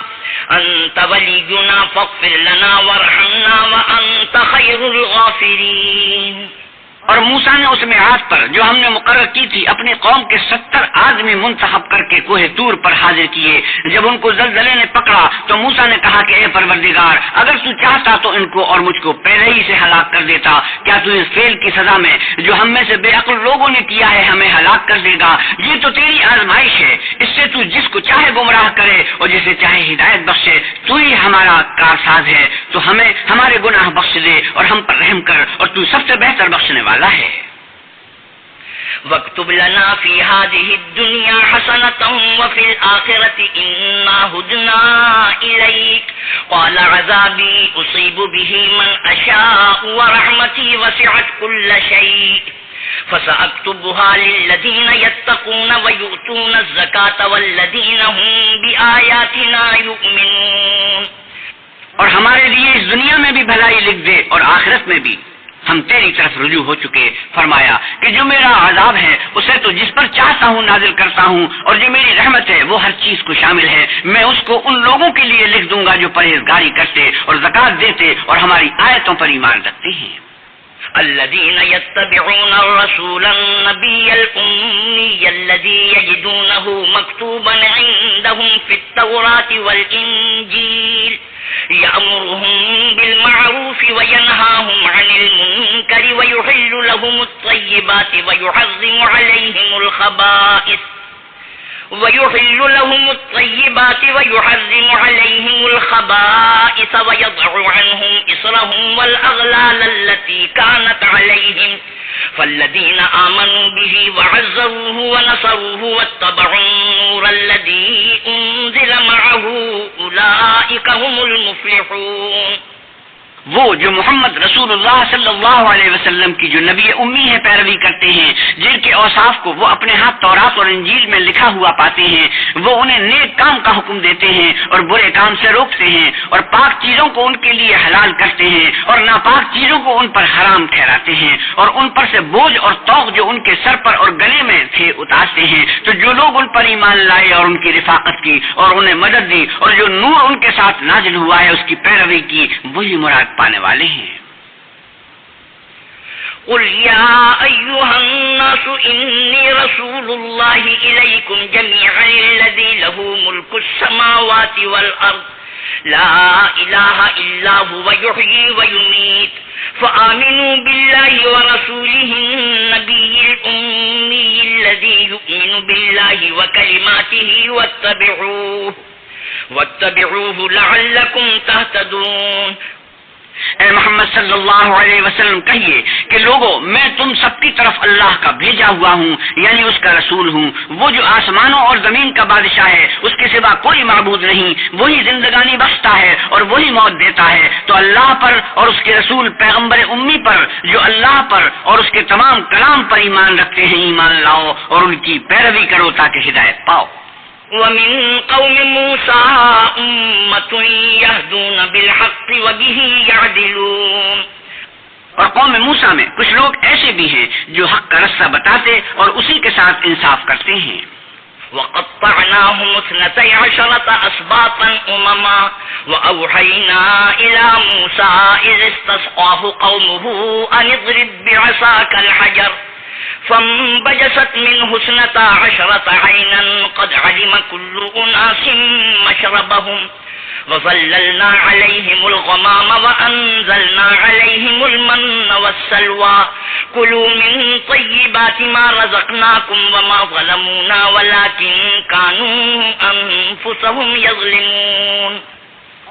أنت ولينا فاغفر لنا وارحمنا وأنت خير الغافرين. اور موسیٰ نے اس میعاد پر جو ہم نے مقرر کی تھی اپنی قوم کے 70 آدمی منتخب کر کے کوہ طور پر حاضر کیے. جب ان کو زلزلے نے پکڑا تو موسیٰ نے کہا کہ اے پروردگار اگر تو چاہتا تو ان کو اور مجھ کو پہلے ہی سے ہلاک کر دیتا. کیا تو اس فعل کی سزا میں جو ہم میں سے بے عقل لوگوں نے کیا ہے ہمیں ہلاک کر دے گا؟ یہ تو تیری آزمائش ہے. اس سے تو جس کو چاہے گمراہ کرے اور جسے چاہے ہدایت بخشے. تو ہی ہمارا کارساز ہے. تو ہمیں ہمارے گناہ بخش دے اور ہم پر رحم کر اور تو سب سے بہتر بخشنے والا ہے. واكتب لنا في هذه الدنيا حسنة وفي الآخرة إنا هدنا إليك قال عذابي أصيب به من أشاء ورحمتي وسعت كل شيء فسأكتبها للذين يتقون ويؤتون الزكاة والذين هم بآياتنا يؤمنون. اور ہمارے لیے اس دنیا میں بھی بھلائی لکھ دے اور آخرت میں بھی. ہم تیری طرف رجوع ہو چکے. فرمایا کہ جو میرا عذاب ہے اسے تو جس پر چاہتا ہوں نازل کرتا ہوں اور جو میری رحمت ہے وہ ہر چیز کو شامل ہے. میں اس کو ان لوگوں کے لیے لکھ دوں گا جو پرہیزگاری کرتے اور زکات دیتے اور ہماری آیتوں پر ایمان رکھتے ہیں. الذين يتبعون الرسول النبي الأمي الذي يجدونه مكتوبا عندهم في التوراة والإنجيل يأمرهم بالمعروف وينهاهم عن المنكر ويحل لهم الطيبات ويحرم عليهم الخبائث ويضع عنهم إصرهم والأغلال التي كانت عليهم فالذين آمنوا به وعزروه ونصروه واتبعوا النور الذي أنزل معه أولئك هم المفلحون. وہ جو محمد رسول اللہ صلی اللہ علیہ وسلم کی جو نبی امی ہے پیروی کرتے ہیں جن کے اوصاف کو وہ اپنے ہاتھ تورات اور انجیل میں لکھا ہوا پاتے ہیں وہ انہیں نیک کام کا حکم دیتے ہیں اور برے کام سے روکتے ہیں اور پاک چیزوں کو ان کے لیے حلال کرتے ہیں اور ناپاک چیزوں کو ان پر حرام ٹھہراتے ہیں اور ان پر سے بوجھ اور طوق جو ان کے سر پر اور گلے میں تھے اتارتے ہیں. تو جو لوگ ان پر ایمان لائے اور ان کی رفاقت کی اور انہیں مدد دی اور جو نور ان کے ساتھ نازل ہوا ہے اس کی پیروی کی وہی مراد پانے والے ہیں. قل يا أيها الناس إني رسول الله إليكم جميعا الذي له ملك السماوات والأرض لا إله إلا هو يحيي ويميت فآمنوا بالله ورسوله النبي الأمي الذي يؤمن بالله وكلماته واتبعوه لعلكم تهتدون. اے محمد صلی اللہ علیہ وسلم کہیے کہ لوگوں میں تم سب کی طرف اللہ کا بھیجا ہوا ہوں یعنی اس کا رسول ہوں. وہ جو آسمانوں اور زمین کا بادشاہ ہے اس کے سوا کوئی معبود نہیں. وہی زندگانی بخشتا ہے اور وہی موت دیتا ہے. تو اللہ پر اور اس کے رسول پیغمبر امی پر جو اللہ پر اور اس کے تمام کلام پر ایمان رکھتے ہیں ایمان لاؤ اور ان کی پیروی کرو تاکہ ہدایت پاؤ. ومن قوم موسى أمة يهدون بالحق وبه يعدلون. اور قوم موسیٰ میں کچھ لوگ ایسے بھی ہیں جو حق کا رستہ بتاتے اور اسی کے ساتھ انصاف کرتے ہیں. وقطعناهم 12 أسباطا أمما وأوحينا إلى موسى إذ استسقاه قومه أن اضرب بعصاك الحجر فانبجست منه 12 عينا قد علم كل أناس مشربهم وظللنا عليهم الغمام وأنزلنا عليهم المن والسلوى كلوا من طيبات ما رزقناكم وما ظلمونا ولكن كانوا أنفسهم يظلمون.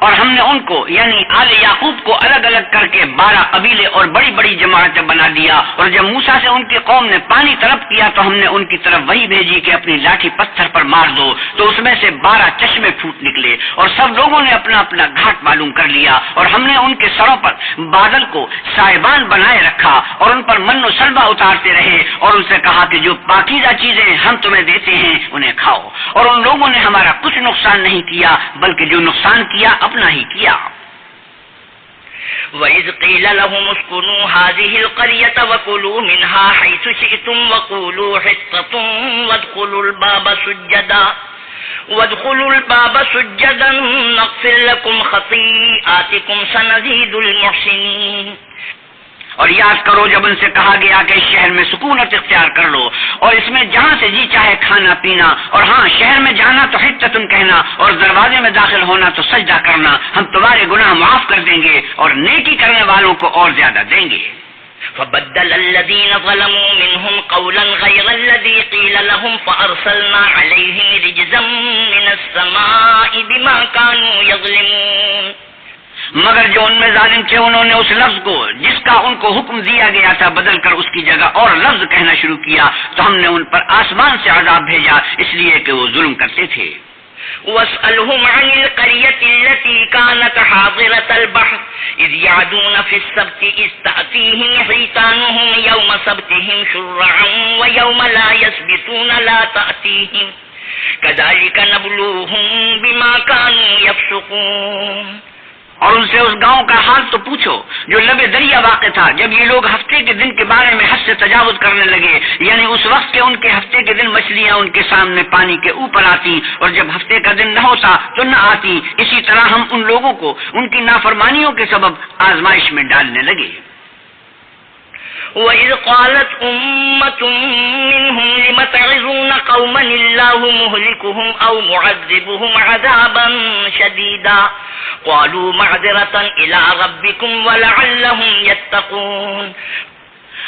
اور ہم نے ان کو یعنی آل یعقوب کو الگ الگ کر کے 12 قبیلے اور بڑی بڑی جماعتیں بنا دیا، اور جب موسیٰ سے ان کی قوم نے پانی طلب کیا تو ہم نے ان کی طرف وہی بھیجی کہ اپنی لاٹھی پتھر پر مار دو، تو اس میں سے 12 چشمے پھوٹ نکلے، اور سب لوگوں نے اپنا اپنا گھاٹ معلوم کر لیا، اور ہم نے ان کے سروں پر بادل کو سائبان بنائے رکھا اور ان پر من و سلوہ اتارتے رہے، اور ان سے کہا کہ جو پاکیزہ چیزیں ہم تمہیں دیتے ہیں انہیں کھاؤ، اور ان لوگوں نے ہمارا کچھ نقصان نہیں کیا بلکہ جو نقصان کیا اپنا ہی کیا۔ وَإِذْ قِيلَ لَهُمُ اسْكُنُوا هَٰذِهِ الْقَرْيَةَ وَكُلُوا مِنْهَا حَيْثُ شِئْتُمْ وَقُولُوا حِطَّةٌ وَادْخُلُوا الْبَابَ سُجَّدًا نَغْفِرْ لَكُمْ خَطِيئَاتِكُمْ سَنَزِيدُ الْمُحْسِنِينَ۔ اور یاد کرو جب ان سے کہا گیا کہ اس شہر میں سکونت اختیار کر لو اور اس میں جہاں سے جی چاہے کھانا پینا، اور ہاں شہر میں جانا تو حتتن کہنا اور دروازے میں داخل ہونا تو سجدہ کرنا، ہم تمہارے گناہ معاف کر دیں گے اور نیکی کرنے والوں کو اور زیادہ دیں گے۔ فبدل الذين ظلموا منهم قولا غير الذي قيل لهم فأرسلنا عليهم رجزا من السماء بما كانوا يظلمون۔ مگر جو ان میں ظالم تھے انہوں نے اس لفظ کو جس کا ان کو حکم دیا گیا تھا بدل کر اس کی جگہ اور لفظ کہنا شروع کیا، تو ہم نے ان پر آسمان سے عذاب بھیجا اس لیے کہ وہ ظلم کرتے تھے۔ وَاسْأَلْهُمْ عَنِ الْقَرْيَةِ الَّتِي كَانَتْ حَاضِرَةَ الْبَحْرِ إِذْ يَعْدُونَ فِي السَّبْتِ إِذْ تَأْتِيهِمْ حِيتَانُهُمْ يَوْمَ سَبْتِهِمْ شُرَّعًا وَيَوْمَ لَا يَسْبِتُونَ لَا تَأْتِيهِمْ كَذَلِكَ نَبْلُوهُمْ بِمَا كَانُوا يَفْسُقُونَ۔ اور ان سے اس گاؤں کا حال تو پوچھو جو لبے دریا واقع تھا، جب یہ لوگ ہفتے کے دن کے بارے میں حد سے تجاوز کرنے لگے، یعنی اس وقت کے ان کے ہفتے کے دن مچھلیاں ان کے سامنے پانی کے اوپر آتی اور جب ہفتے کا دن نہ ہوتا تو نہ آتی، اسی طرح ہم ان لوگوں کو ان کی نافرمانیوں کے سبب آزمائش میں ڈالنے لگے۔ وَإِذْ قَالَتْ أُمَّةٌ مِّنْهُمْ لِمَ تَعِظُونَ قَوْمًا اللَّهُ مُهْلِكُهُمْ أَوْ مُعَذِّبُهُمْ عَذَابًا شَدِيدًا قَالُوا مَعْذِرَةً إِلَىٰ رَبِّكُمْ وَلَعَلَّهُمْ يَتَّقُونَ۔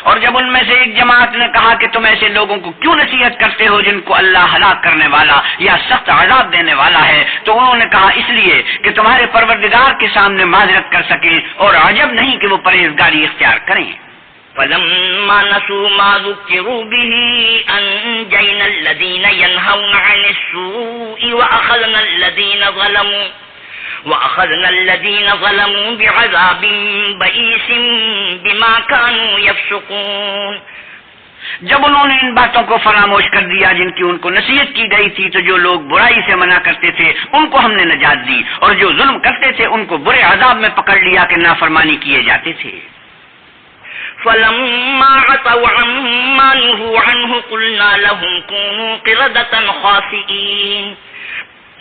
اور جب ان میں سے ایک جماعت نے کہا کہ تم ایسے لوگوں کو کیوں نصیحت کرتے ہو جن کو اللہ ہلاک کرنے والا یا سخت عذاب دینے والا ہے، تو انہوں نے کہا اس لیے کہ تمہارے پروردگار کے سامنے معذرت کر سکیں، اور عجب نہیں کہ وہ پرہیزگاری اختیار کریں۔ فَلَمَّا نَسُوا مَا ذُكِّرُوا بِهِ أَنجَيْنَا الَّذِينَ يَنْهَوْنَ عَنِ السُّوءِ وَأَخَذْنَا الَّذِينَ ظَلَمُوا بِعَذَابٍ بَئِيسٍ بِمَا كَانُوا يَفْسُقُونَ۔ جب انہوں نے ان باتوں کو فراموش کر دیا جن کی ان کو نصیحت کی گئی تھی، تو جو لوگ برائی سے منع کرتے تھے ان کو ہم نے نجات دی، اور جو ظلم کرتے تھے ان کو برے عذاب میں پکڑ لیا کہ نافرمانی کیے جاتے تھے۔ فَلَمَّا عَتَوْا عَمَّا نُهُوا عَنْهُ قُلْنَا لَهُمْ كُونُوا قِرَدَةً خَاسِئِينَ۔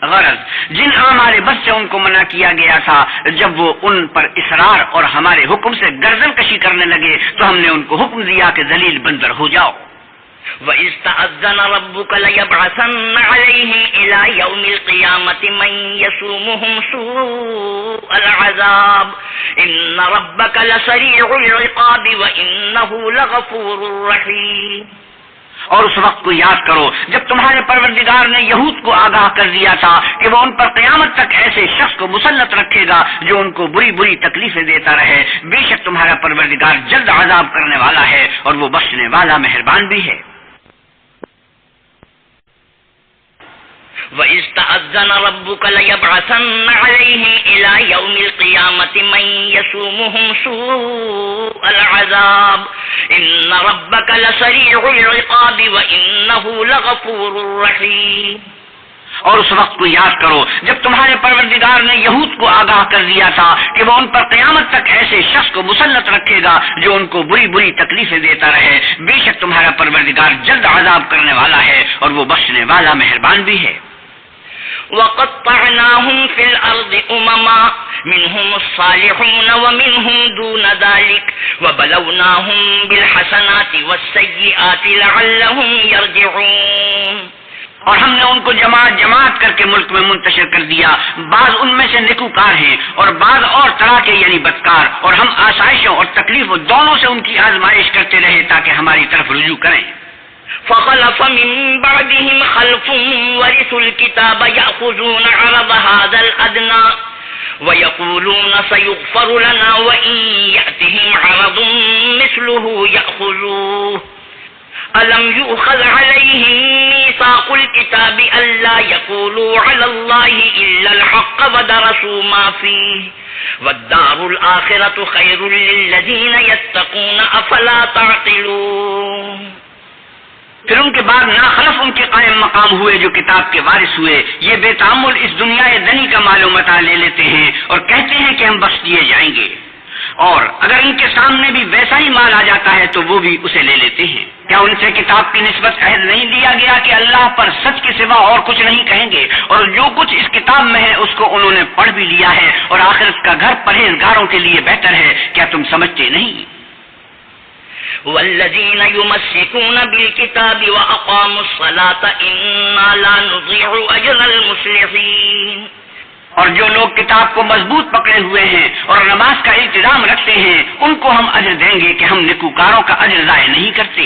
غرض جن ہمارے بس سے ان کو منع کیا گیا تھا، جب وہ ان پر اصرار اور ہمارے حکم سے گردن کشی کرنے لگے تو ہم نے ان کو حکم دیا کہ ذلیل بندر ہو جاؤ۔ وَإِذْ تَأَذَّنَ رَبُّكَ لَيَبْعَثَنَّ عَلَيْهِمْ إِلَى يَوْمِ الْقِيَامَةِ مَن يَسُومُهُمْ سُوءَ الْعَذَابِ إِنَّ رَبَّكَ لَسَرِيعُ الْعِقَابِ وَإِنَّهُ لَغَفُورٌ رَّحِيمٌ۔ اور اس وقت کو یاد کرو جب تمہارے پروردگار نے یہود کو آگاہ کر دیا تھا کہ وہ ان پر قیامت تک ایسے شخص کو مسلط رکھے گا جو ان کو بری بری تکلیفیں دیتا رہے، بے شک تمہارا پروردگار جلد عذاب کرنے والا ہے اور وہ بخشنے والا مہربان بھی ہے۔ وَإِذْ تَأَذَّنَ رَبُّكَ لَيَبْعَثَنَّ عَلَيْهِمْ إِلَى يَوْمِ الْقِيَامَةِ مَن يَسُومُهُمْ سُوءَ الْعَذَابِ إِنَّ رَبَّكَ لَسَرِيعُ الْعِقَابِ وَإِنَّهُ لَغَفُورٌ رَّحِيمٌ۔ اور اس وقت کو یاد کرو جب تمہارے پروردگار نے یہود کو آگاہ کر دیا تھا کہ وہ ان پر قیامت تک ایسے شخص کو مسلط رکھے گا جو ان کو بری بری تکلیفیں دیتا رہے، بے شک تمہارا پروردگار جلد عذاب کرنے والا ہے اور وہ بخشنے والا مہربان بھی ہے۔ وَقَطَّعْنَاهُمْ فِي الْأَرْضِ أُمَمًا مِّنْهُمُ الصَّالِحُونَ وَمِنْهُمْ دُونَ ذَلِكَ وَبَلَوْنَاهُمْ بِالْحَسَنَاتِ وَالسَّيِّئَاتِ لَعَلَّهُمْ يَرْجِعُونَ۔ اور ہم نے ان کو جماعت جماعت کر کے ملک میں منتشر کر دیا، بعض ان میں سے نیکوکار ہیں اور بعض اور طرح کے یعنی بدکار، اور ہم آسائشوں اور تکلیفوں دونوں سے ان کی آزمائش کرتے رہے تاکہ ہماری طرف رجوع کریں۔ فَخَلَفَ مِن بَعْدِهِمْ خَلْفٌ وَرِثُوا الْكِتَابَ يَأْخُذُونَ عَرَضَ هَٰذَا الْأَدْنَىٰ وَيَقُولُونَ سَيُغْفَرُ لَنَا وَإِن يَأْتِهِمْ عَرَضٌ مِثْلُهُ يَأْخُذُوهُ أَلَمْ يُؤْخَذْ عَلَيْهِم مِّيثَاقُ الْكِتَابِ أَلَّا يَقُولُوا عَلَى اللَّهِ إِلَّا الْحَقَّ وَدَرَسُوا مَا فِيهِ وَالدَّارُ الْآخِرَةُ خَيْرٌ لِّلَّذِينَ يَتَّقُونَ أَفَلَا تَعْقِلُونَ۔ پھر ان کے بعد ناخلف ان کے قائم مقام ہوئے جو کتاب کے وارث ہوئے، یہ بے تعمل اس دنیا دنی کا مال و متاع لے لیتے ہیں اور کہتے ہیں کہ ہم بخش دیے جائیں گے، اور اگر ان کے سامنے بھی ویسا ہی مال آ جاتا ہے تو وہ بھی اسے لے لیتے ہیں۔ کیا ان سے کتاب کی نسبت عہد نہیں لیا گیا کہ اللہ پر سچ کے سوا اور کچھ نہیں کہیں گے، اور جو کچھ اس کتاب میں ہے اس کو انہوں نے پڑھ بھی لیا ہے، اور آخرت کا گھر پرہیزگاروں کے لیے بہتر ہے، کیا تم سمجھتے نہیں؟ والذین یمسکون بالکتاب واقاموا الصلاة انا لا نضيع اجر المصلحین۔ اور جو لوگ کتاب کو مضبوط پکڑے ہوئے ہیں اور نماز کا احترام رکھتے ہیں، ان کو ہم اجر دیں گے کہ ہم نیکوکاروں کا اجر ضائع نہیں کرتے۔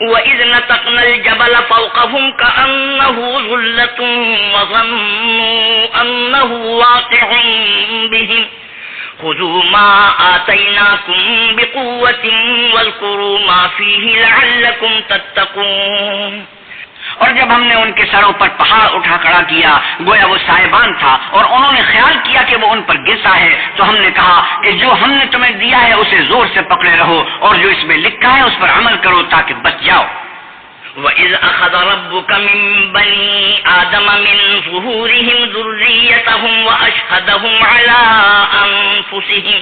وَإِذْ نَتَقْنَا الْجَبَلَ فَوْقَهُمْ كَأَنَّهُ ظُلَّةٌ وَظَنُّوا أَنَّهُ واقع بِهِمْ خُذُوا مَا آتَيْنَاكُمْ بِقُوَّةٍ وَاذْكُرُوا مَا فِيهِ لَعَلَّكُمْ تَتَّقُونَ۔ اور جب ہم نے ان کے سروں پر پہاڑ اٹھا کھڑا کیا گویا وہ سائبان تھا، اور انہوں نے خیال کیا کہ وہ ان پر گرتا ہے، تو ہم نے کہا کہ جو ہم نے تمہیں دیا ہے اسے زور سے پکڑے رہو، اور جو اس میں لکھا ہے اس پر عمل کرو تاکہ بچ جاؤ۔ وَإِذْ أَخَذَ رَبُّكَ مِن بَنِي آدَمَ مِن ظُهُورِهِمْ ذُرِّيَّتَهُمْ وَأَشْهَدَهُمْ عَلَىٰ أَنفُسِهِمْ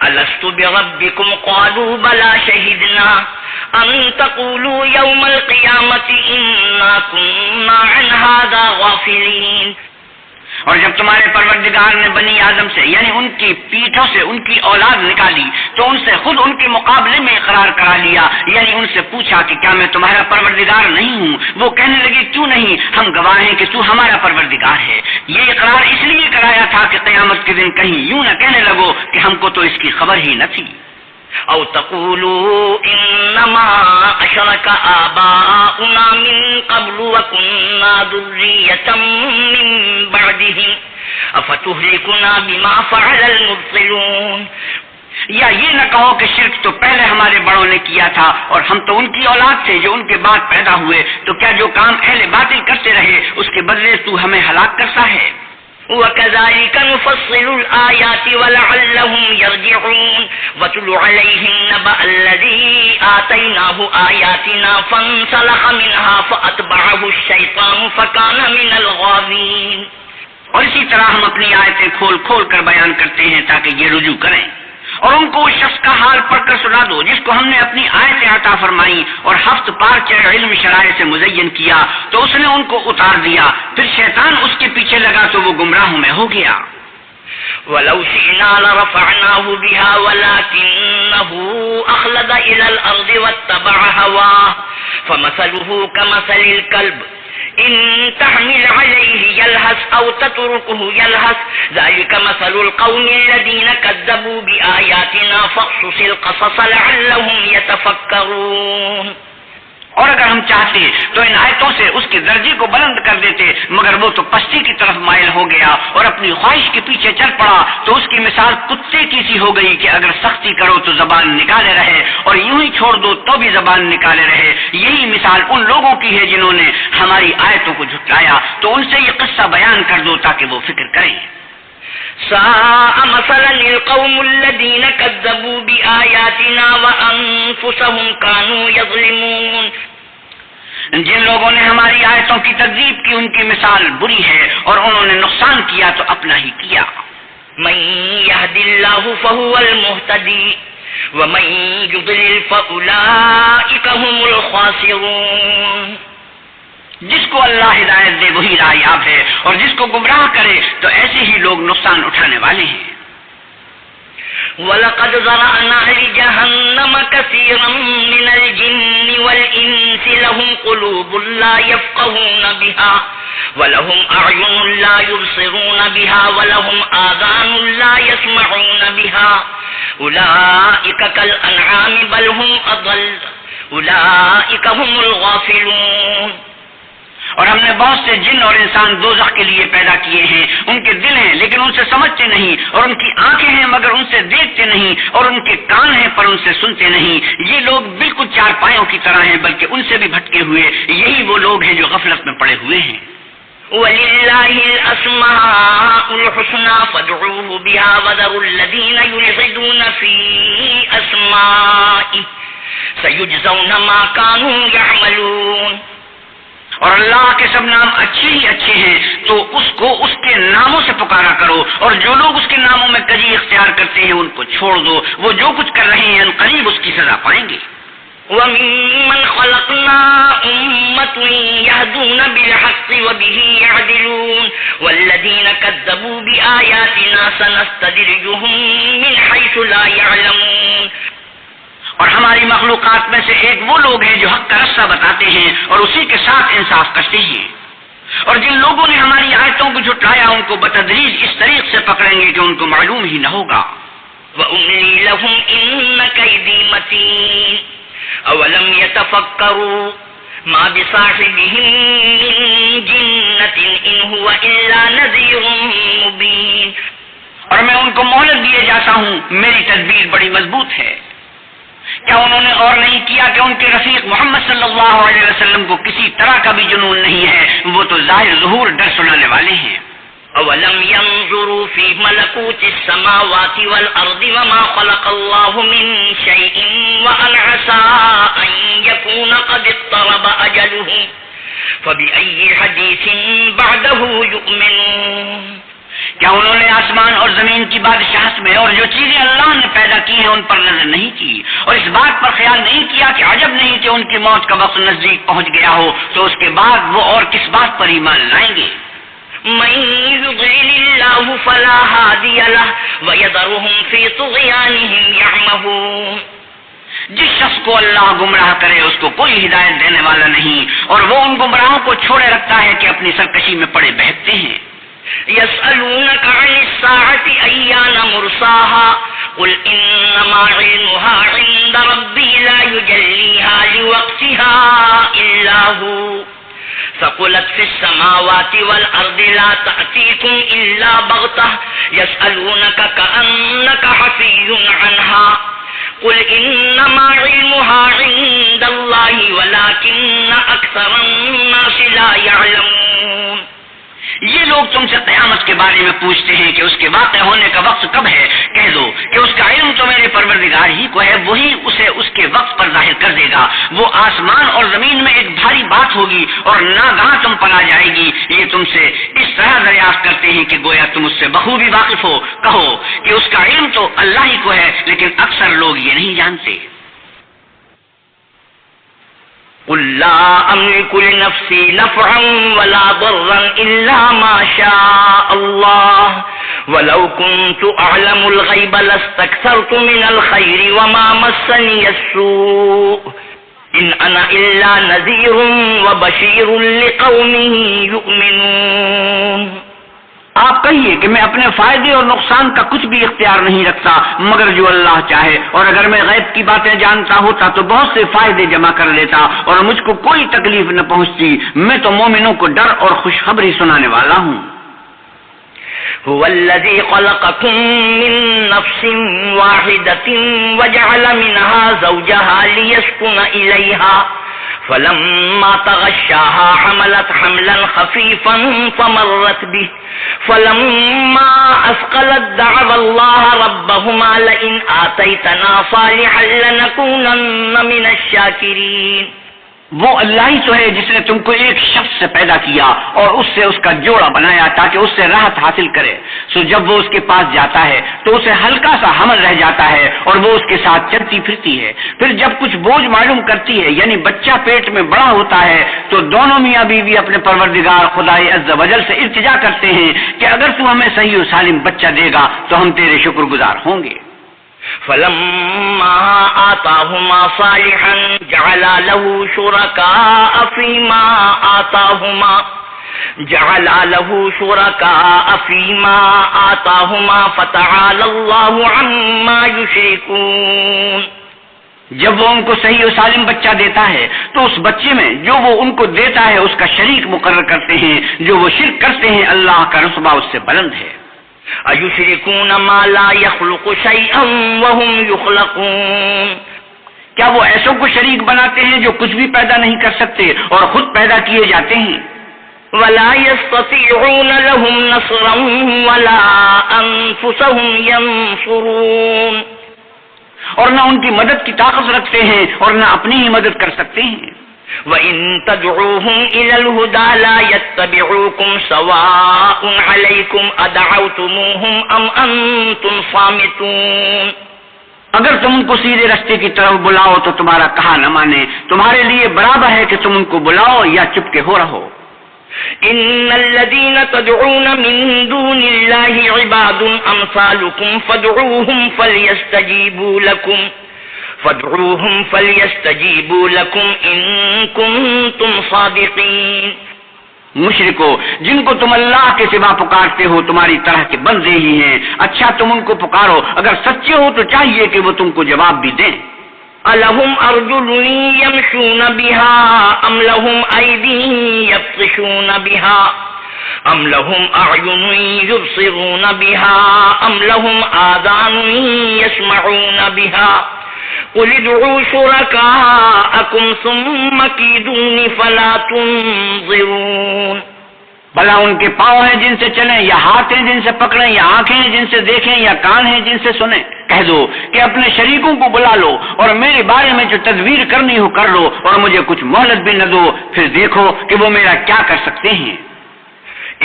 أَلَسْتُ بِرَبِّكُمْ قَالُوا بَلَىٰ شَهِدْنَا أَن تَقُولُوا يَوْمَ الْقِيَامَةِ إِنَّا كُنَّا عَنْ هَٰذَا غَافِلِينَ۔ اور جب تمہارے پروردگار نے بنی آدم سے یعنی ان کی پیٹھوں سے ان کی اولاد نکالی تو ان سے خود ان کے مقابلے میں اقرار کرا لیا، یعنی ان سے پوچھا کہ کیا میں تمہارا پروردگار نہیں ہوں؟ وہ کہنے لگے کیوں نہیں، ہم گواہ ہیں کہ تو ہمارا پروردگار ہے۔ یہ اقرار اس لیے کرایا تھا کہ قیامت کے دن کہیں یوں نہ کہنے لگو کہ ہم کو تو اس کی خبر ہی نہ تھی۔ او تقولوا انما اشرك آباؤنا من قبل وكنا ذرية من بعدهم افتهلكنا بما فعل المبطلون۔ یا یہ نہ کہو کہ شرک تو پہلے ہمارے بڑوں نے کیا تھا اور ہم تو ان کی اولاد تھے جو ان کے بعد پیدا ہوئے، تو کیا جو کام اہل باطل کرتے رہے اس کے بدلے تو ہمیں ہلاک کرتا ہے؟ وَكَذَلِكَ نُفَصِّلُ الْآيَاتِ وَلَعَلَّهُمْ يَرْجِعُونَ وَاتْلُ عَلَيْهِمْ نَبَأَ الَّذِي آتَيْنَاهُ آيَاتِنَا فَانسَلَخَ مِنْهَا فَأَتْبَعَهُ الشَّيْطَانُ فَكَانَ مِنَ الْغَاوِينَ۔ اور اسی طرح ہم اپنی آیتیں کھول کھول کر بیان کرتے ہیں تاکہ یہ رجوع کریں، اور ان کو اس شخص کا حال پڑھ کر سنا دو جس کو ہم نے اپنی آیتیں عطا فرمائی اور ہفت پار کے علم شرائع سے مزین کیا تو اس نے ان کو اتار دیا، پھر شیطان اس کے پیچھے لگا تو وہ گمراہوں میں ہو گیا۔ وَلَوْ شِئْنَا لَرَفَعْنَاهُ بِهَا وَلَكِنَّهُ أَخْلَدَ إِلَى الْأَرْضِ وَاتَّبَعَ هَوَاهُ فَمَثَلُهُ كَمَثَلِ الْكَلْبِ إِن تَحْمِلْ عَلَيْهِ يَلْهَثْ أَوْ تَتْرُكْهُ يَلْهَثْ ذَلِكَ مَثَلُ الْقَوْمِ الَّذِينَ كَذَّبُوا بِآيَاتِنَا فَاقْصُصِ الْقَصَصَ لَعَلَّهُمْ يَتَفَكَّرُونَ۔ اور اگر ہم چاہتے تو ان آیتوں سے اس کے درجے کو بلند کر دیتے، مگر وہ تو پستی کی طرف مائل ہو گیا اور اپنی خواہش کے پیچھے چل پڑا، تو اس کی مثال کتے کی سی ہو گئی کہ اگر سختی کرو تو زبان نکالے رہے اور یوں ہی چھوڑ دو تو بھی زبان نکالے رہے۔ یہی مثال ان لوگوں کی ہے جنہوں نے ہماری آیتوں کو جھٹلایا، تو ان سے یہ قصہ بیان کر دو تاکہ وہ فکر کریں۔ ساء مثلا القوم الذين كذبوا بآياتنا وأنفسهم كانوا يظلمون۔ جن لوگوں نے ہماری آیتوں کی تکذیب کی ان کی مثال بری ہے اور انہوں نے نقصان کیا تو اپنا ہی کیا۔ من يهد الله فهو المهتدي ومن يضلل فأولئك هم الخاسرون۔ جس کو اللہ ہدایت دے وہی راہ ہے اور جس کو گمراہ کرے تو ایسے ہی لوگ نقصان اٹھانے والے ہیں۔ وَلَقَدْ ذَرَأْنَا لِجَهَنَّمَ كَثِيرًا مِنَ الْجِنِّ وَالْإِنسِ لَهُمْ قُلُوبٌ لَا يَفْقَهُونَ بِهَا وَلَهُمْ أَعْيُنٌ لَا يُبْصِرُونَ بِهَا وَلَهُمْ آذَانٌ لَا يَسْمَعُونَ بِهَا أُولَئِكَ كَالْأَنْعَامِ بَلْ هُمْ أَضَلُّ أُولَئِكَ هُمُ الْغَافِلُونَ۔ اور ہم نے بہت سے جن اور انسان دوزخ کے لیے پیدا کیے ہیں، ان کے دل ہیں لیکن ان سے سمجھتے نہیں، اور ان کی آنکھیں ہیں مگر ان سے دیکھتے نہیں، اور ان کے کان ہیں پر ان سے سنتے نہیں۔ یہ لوگ بالکل چارپائیوں کی طرح ہیں بلکہ ان سے بھی بھٹکے ہوئے، یہی وہ لوگ ہیں جو غفلت میں پڑے ہوئے ہیں۔ وَلِلَّهِ الْأَسْمَاءُ الْحُسْنَى فَادْعُوهُ بِهَا وَذَرُوا الَّذِينَ يُلْحِدُونَ فِي أَسْمَائِهِ سَيُجْزَوْنَ مَا كَانُوا يَعْمَلُونَ۔ اور اللہ کے سب نام اچھے ہی اچھے ہیں، تو اس کو اس کے ناموں سے پکارا کرو، اور جو لوگ اس کے ناموں میں کجی اختیار کرتے ہیں ان کو چھوڑ دو، وہ جو کچھ کر رہے ہیں قریب اس کی سزا پائیں گے۔ وَمِمَّنْ خَلَقْنَا أُمَّةٌ يَهْدُونَ بِالْحَقِّ وَبِهِ يَعْدِلُونَ وَالَّذِينَ كَذَّبُوا بِآيَاتِنَا سَنَسْتَدْرِجُهُمْ مِنْ حَيْثُ لَا يَعْلَمُونَ۔ اور ہماری مخلوقات میں سے ایک وہ لوگ ہیں جو حق کا رستہ بتاتے ہیں اور اسی کے ساتھ انصاف کرتے ہیں، اور جن لوگوں نے ہماری آیتوں کو جھٹلایا ان کو بتدریج اس طریق سے پکڑیں گے کہ ان کو معلوم ہی نہ ہوگا۔ وَأُمْلِي لَهُمْ إِنَّ كَيْدِي مَتِينٌ أَوَلَمْ يَتَفَكَّرُوا مَا بِصَاحِبِهِم مِّن جِنَّةٍ إِنْ هُوَ إِلَّا نَذِيرٌ مُّبِينٌ۔ اور میں ان کو مہلت دیے جاتا ہوں، میری تدبیر بڑی مضبوط ہے۔ کیا انہوں نے اور نہیں کیا کہ ان کے رفیق محمد صلی اللہ علیہ وسلم کو کسی طرح کا بھی جنون نہیں ہے، وہ تو ظاہر ظہور ڈر سنانے والے ہیں۔ أَوَلَمْ يَنظُرُوا فِي مَلَكُوتِ السَّمَاوَاتِ وَالْأَرْضِ وَمَا خَلَقَ اللَّهُ مِنْ شَيْءٍ وَأَنْ عَسَىٰ أَنْ يَكُونَ قَدِ اقْتَرَبَ أَجَلُهُمْ فَبِأَيِّ حَدِيثٍ بَعْدَهُ يُؤْمِنُونَ۔ کیا انہوں نے آسمان اور زمین کی بادشاہت میں اور جو چیزیں اللہ نے پیدا کی ہیں ان پر نظر نہیں کی، اور اس بات پر خیال نہیں کیا کہ عجب نہیں کہ ان کی موت کا وقت نزدیک پہنچ گیا ہو تو اس کے بعد وہ اور کس بات پر ایمان لائیں گے؟ مَن يُضْلِلِ اللَّهُ فَلَا هَادِيَ لَهُ وَيَذَرُهُمْ فِي طُغْيَانِهِمْ يَعْمَهُونَ۔ جس شخص کو اللہ گمراہ کرے اس کو کوئی ہدایت دینے والا نہیں، اور وہ ان گمراہوں کو چھوڑے رکھتا ہے کہ اپنی سرکشی میں پڑے بہکتے ہیں۔ يسألونك عن الساعة أيان مرساها قل إنما علمها عند ربي لا يجليها لوقتها إلا هو ثقلت في السماوات والأرض لا تأتيكم إلا بغتة يسألونك كأنك حفي عنها قل إنما علمها عند الله ولكن أكثر الناس لا يعلمون۔ یہ لوگ تم سے قیامت کے بارے میں پوچھتے ہیں کہ اس کے واقع ہونے کا وقت کب ہے، کہہ دو کہ اس کا علم تو میرے پروردگار ہی کو ہے، وہی اسے اس کے وقت پر ظاہر کر دے گا۔ وہ آسمان اور زمین میں ایک بھاری بات ہوگی اور ناگہاں تم پر آ جائے گی۔ یہ تم سے اس طرح دریافت کرتے ہیں کہ گویا تم اس سے بخوبی واقف ہو، کہو کہ اس کا علم تو اللہ ہی کو ہے لیکن اکثر لوگ یہ نہیں جانتے۔ قل لا أملك لنفسي نفعا ولا ضرا إلا ما شاء الله ولو كنت أعلم الغيب لاستكثرت من الخير وما مسني السوء إن أنا إلا نذير وبشير لقوم يؤمنون۔ آپ کہیے کہ میں اپنے فائدے اور نقصان کا کچھ بھی اختیار نہیں رکھتا مگر جو اللہ چاہے، اور اگر میں غیب کی باتیں جانتا ہوتا تو بہت سے فائدے جمع کر لیتا اور مجھ کو کوئی تکلیف نہ پہنچتی۔ میں تو مومنوں کو ڈر اور خوشخبری سنانے والا ہوں۔ هو الذي خلقكم من نفس واحدة وجعل منها زوجها ليسكن إليها فلما تغشاها حملت حملا خفيفا فمرت به فلما أثقلت دعوا الله ربهما لئن آتيتنا صالحا لنكونن من الشاكرين۔ وہ اللہ ہی تو ہے جس نے تم کو ایک شخص سے پیدا کیا اور اس سے اس کا جوڑا بنایا تاکہ اس سے راحت حاصل کرے، سو جب وہ اس کے پاس جاتا ہے تو اسے ہلکا سا حمل رہ جاتا ہے اور وہ اس کے ساتھ چلتی پھرتی ہے۔ پھر جب کچھ بوجھ معلوم کرتی ہے یعنی بچہ پیٹ میں بڑا ہوتا ہے تو دونوں میاں بیوی اپنے پروردگار خدائے عز و جل سے التجا کرتے ہیں کہ اگر تو ہمیں صحیح و سالم بچہ دے گا تو ہم تیرے شکر گزار ہوں گے۔ فلما آتاهما صالحا جعلا له شركاء فيما آتاهما فتعالى الله عما يشركون۔ جب وہ ان کو صحیح و سالم بچہ دیتا ہے تو اس بچے میں جو وہ ان کو دیتا ہے اس کا شریک مقرر کرتے ہیں، جو وہ شرک کرتے ہیں اللہ کا رتبہ اس سے بلند ہے۔ اَيُشْرِكُونَ مَا لَا يَخْلُقُ شَيْئًا وَهُمْ يُخْلَقُونَ، کیا وہ ایسوں کو شریک بناتے ہیں جو کچھ بھی پیدا نہیں کر سکتے اور خود پیدا کیے جاتے ہیں؟ وَلَا يَسْتَطِيعُونَ لَهُمْ نَصْرًا وَلَا أَنفُسَهُمْ يَنصُرُونَ، اور نہ ان کی مدد کی طاقت رکھتے ہیں اور نہ اپنی ہی مدد کر سکتے ہیں۔ وَإِن تَدْعُوهُمْ إِلَى الْهُدَى لَا يَتَّبِعُوكُمْ سَوَاءٌ عَلَيْكُمْ أَدْعَوْتُمُوهُمْ أَمْ أَنْتُمْ صَامِتُونَ، اگر تم ان کو سیدھے راستے کی طرف بلاؤ تو تمہارا کہا نہ مانے، تمہارے لیے برابر ہے کہ تم ان کو بلاؤ یا چپ کے ہو رہو۔ إِنَّ الَّذِينَ تَدْعُونَ مِن دُونِ اللَّهِ عِبَادٌ أَمْثَالُكُمْ فَادْعُوهُمْ فَلْيَسْتَجِيبُوا لَكُمْ إِن كُنتُمْ صَادِقِينَ۔ مشرکو، جن کو تم اللہ کے سوا پکارتے ہو تمہاری طرح کے بندے ہی ہیں، اچھا تم ان کو پکارو، اگر سچے ہو تو چاہیے کہ وہ تم کو جواب بھی دیں۔ أَلَهُمْ أَرْجُلٌ يَمْشُونَ بِهَا أَمْ لَهُمْ أَيْدٍ يَبْطِشُونَ بِهَا أَمْ لَهُمْ أَعْيُنٌ يُبْصِرُونَ بِهَا أَمْ لَهُمْ آذَانٌ يَسْمَعُونَ بِهَا قُلِ ادْعُوا شُرَكَاءَكُمْ ثُمَّ كِيدُونِ فَلَا تُنظِرُونَ، بھلا ان کے پاؤں ہیں جن سے چلیں، یا ہاتھ ہیں جن سے پکڑیں، یا آنکھیں ہیں جن سے دیکھیں، یا کان ہیں جن سے سنیں؟ کہہ دو کہ اپنے شریکوں کو بلا لو اور میرے بارے میں جو تدبیر کرنی ہو کر لو اور مجھے کچھ مہلت بھی نہ دو، پھر دیکھو کہ وہ میرا کیا کر سکتے ہیں۔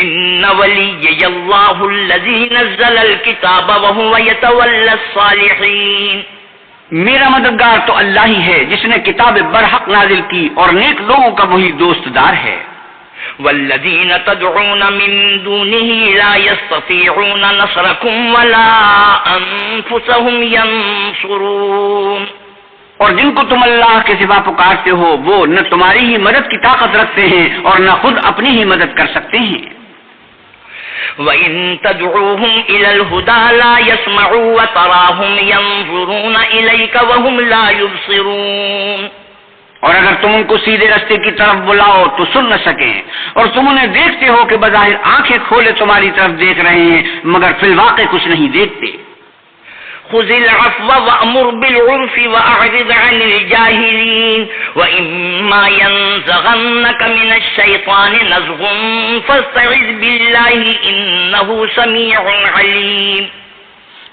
إِنَّ وَلِيَّيَ اللَّهُ الَّذِي نَزَّلَ الْكِتَابَ وَهُوَ يَتَوَلَّى الصَّالِحِينَ، میرا مددگار تو اللہ ہی ہے جس نے کتاب برحق نازل کی اور نیک لوگوں کا وہی دوست دار ہے۔ وَالَّذِينَ تَدْعُونَ مِن دُونِهِ لَا يَسْتَطِيعُونَ نَصْرَكُمْ وَلَا أَنفُسَهُمْ يَنصُرُونَ، اور جن کو تم اللہ کے سوا پکارتے ہو وہ نہ تمہاری ہی مدد کی طاقت رکھتے ہیں اور نہ خود اپنی ہی مدد کر سکتے ہیں۔ وَإِن تَدْعُوهُمْ إِلَى الْهُدَى لَا يَسْمَعُوا وَتَرَاهُمْ يَنظُرُونَ إِلَيْكَ وَهُمْ لَا يُبْصِرُونَ، اور اگر تم ان کو سیدھے راستے کی طرف بلاؤ تو سن نہ سکیں، اور تم انہیں دیکھتے ہو کہ بظاہر آنکھیں کھولے تمہاری طرف دیکھ رہے ہیں مگر فی الواقع کچھ نہیں دیکھتے۔ خُذِ الْعَفْوَ وَأْمُرْ بِالْعُرْفِ وَأَعْرِضْ عَنِ الْجَاهِلِينَ وَإِمَّا يَنزَغَنَّكَ مِنَ الشَّيْطَانِ نَزْغٌ فَاسْتَعِذْ بِاللَّهِ إِنَّهُ سَمِيعٌ عَلِيمٌ۔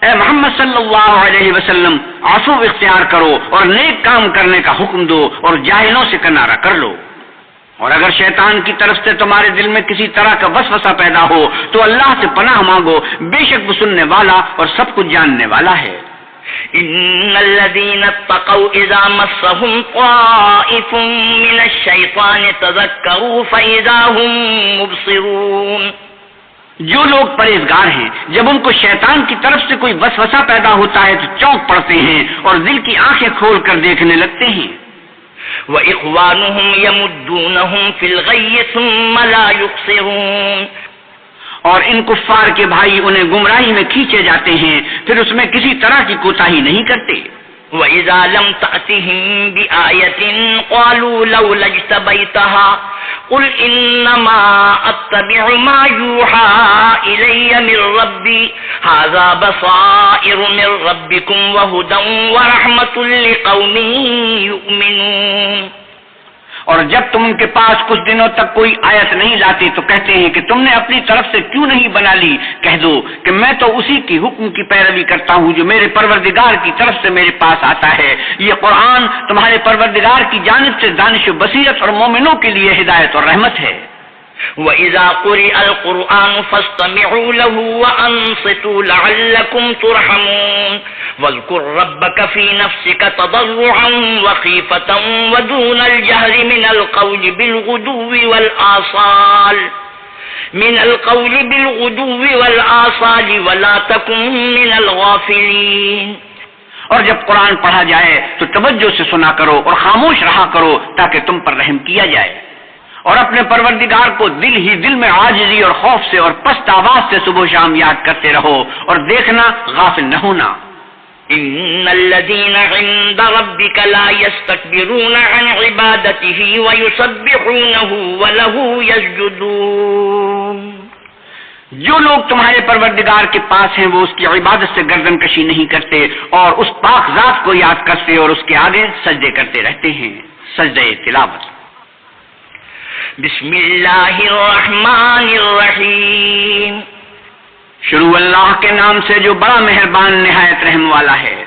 اے محمد صلی اللہ علیہ وسلم، عفو اختیار کرو اور نیک کام کرنے کا حکم دو اور جاہلوں سے کنارہ کر لو، اور اگر شیطان کی طرف سے تمہارے دل میں کسی طرح کا وسوسہ پیدا ہو تو اللہ سے پناہ مانگو، بے شک وہ سننے والا اور سب کچھ جاننے والا ہے۔ إِنَّ الَّذِينَ اتَّقَوْا إِذَا مَسَّهُمْ طَائِفٌ مِّنَ الشَّيْطَانِ تَذَكَّرُوا فَإِذَا هُم مُّبْصِرُونَ، جو لوگ پرہیزگار ہیں جب ان کو شیطان کی طرف سے کوئی وسوسہ پیدا ہوتا ہے تو چونک پڑتے ہیں اور دل کی آنکھیں کھول کر دیکھنے لگتے ہیں۔ وَإِخْوَانُهُمْ يَمُدُّونَهُمْ فِي الْغَيِّ ثُمَّ لَا يُقْصِرُونَ، اور ان کفار کے بھائی انہیں گمراہی میں کھینچے جاتے ہیں پھر اس میں کسی طرح کی کوتاہی نہیں کرتے۔ وَإِذَا لَمْ تَأْتِهِمْ بِآيَةٍ قَالُوا لَوْلَا اجْتَبَيْتَهَا قُلْ إِنَّمَا أَتَّبِعُ مَا يُوحَىٰ إِلَيَّ مِن رَّبِّي هَٰذَا بَصَائِرُ مِن رَّبِّكُمْ وَهُدًى وَرَحْمَةٌ لِّقَوْمٍ يُؤْمِنُونَ، اور جب تم ان کے پاس کچھ دنوں تک کوئی آیت نہیں لاتے تو کہتے ہیں کہ تم نے اپنی طرف سے کیوں نہیں بنا لی؟ کہہ دو کہ میں تو اسی کی حکم کی پیروی کرتا ہوں جو میرے پروردگار کی طرف سے میرے پاس آتا ہے۔ یہ قرآن تمہارے پروردگار کی جانب سے دانش و بصیرت اور مومنوں کے لیے ہدایت اور رحمت ہے۔ وَإِذَا قُرِئَ الْقُرْآنُ فَاسْتَمِعُوا لَهُ وَأَنصِتُوا لَعَلَّكُمْ تُرْحَمُونَ وَاذْكُرْ رَبَّكَ فِي نَفْسِكَ تَضَرُّعًا وَخِيفَةً وَدُونَ الْجَهْرِ مِنَ الْقَوْلِ بِالْغُدُوِّ وَلَا تَكُن مِّنَ الْغَافِلِينَ، اور جب قرآن پڑھا جائے تو توجہ سے سنا کرو اور خاموش رہا کرو تاکہ تم پر رحم کیا جائے، اور اپنے پروردگار کو دل ہی دل میں عاجزی اور خوف سے اور پست آواز سے صبح و شام یاد کرتے رہو اور دیکھنا غافل نہ ہونا۔ ان الذين عند ربك لا يستكبرون عن عبادته ويسبحونه وله يسجدون. جو لوگ تمہارے پروردگار کے پاس ہیں وہ اس کی عبادت سے گردن کشی نہیں کرتے اور اس پاک ذات کو یاد کرتے اور اس کے آگے سجدے کرتے رہتے ہیں. سجدے تلاوت. بسم اللہ الرحمن الرحیم. شروع اللہ کے نام سے جو بڑا مہربان نہایت رحم والا ہے.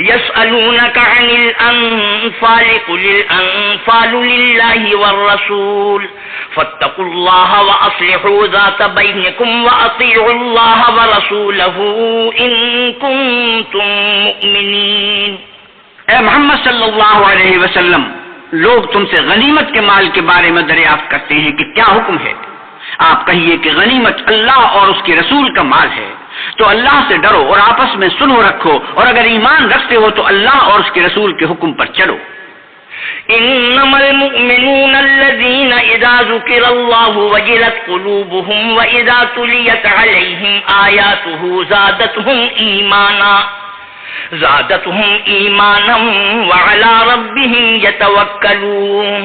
یسألونک عن الانفال قل الانفال للہ والرسول فاتقوا اللہ واصلحوا ذات بینکم واطیعوا اللہ ورسولہ ان کنتم مؤمنین. اے محمد صلی اللہ علیہ وسلم، لوگ تم سے غنیمت کے مال کے بارے میں دریافت کرتے ہیں کہ کیا حکم ہے. آپ کہیے کہ غنیمت اللہ اور اس کے رسول کا مال ہے، تو اللہ سے ڈرو اور آپس میں سلح رکھو، اور اگر ایمان رکھتے ہو تو اللہ اور اس کے رسول کے حکم پر چلو. انما المؤمنون الذين اذا ذكر الله وجلت قلوبهم واذا تليت عليهم آياته زادتهم ایمانا وعلى ربهم يتوکلون.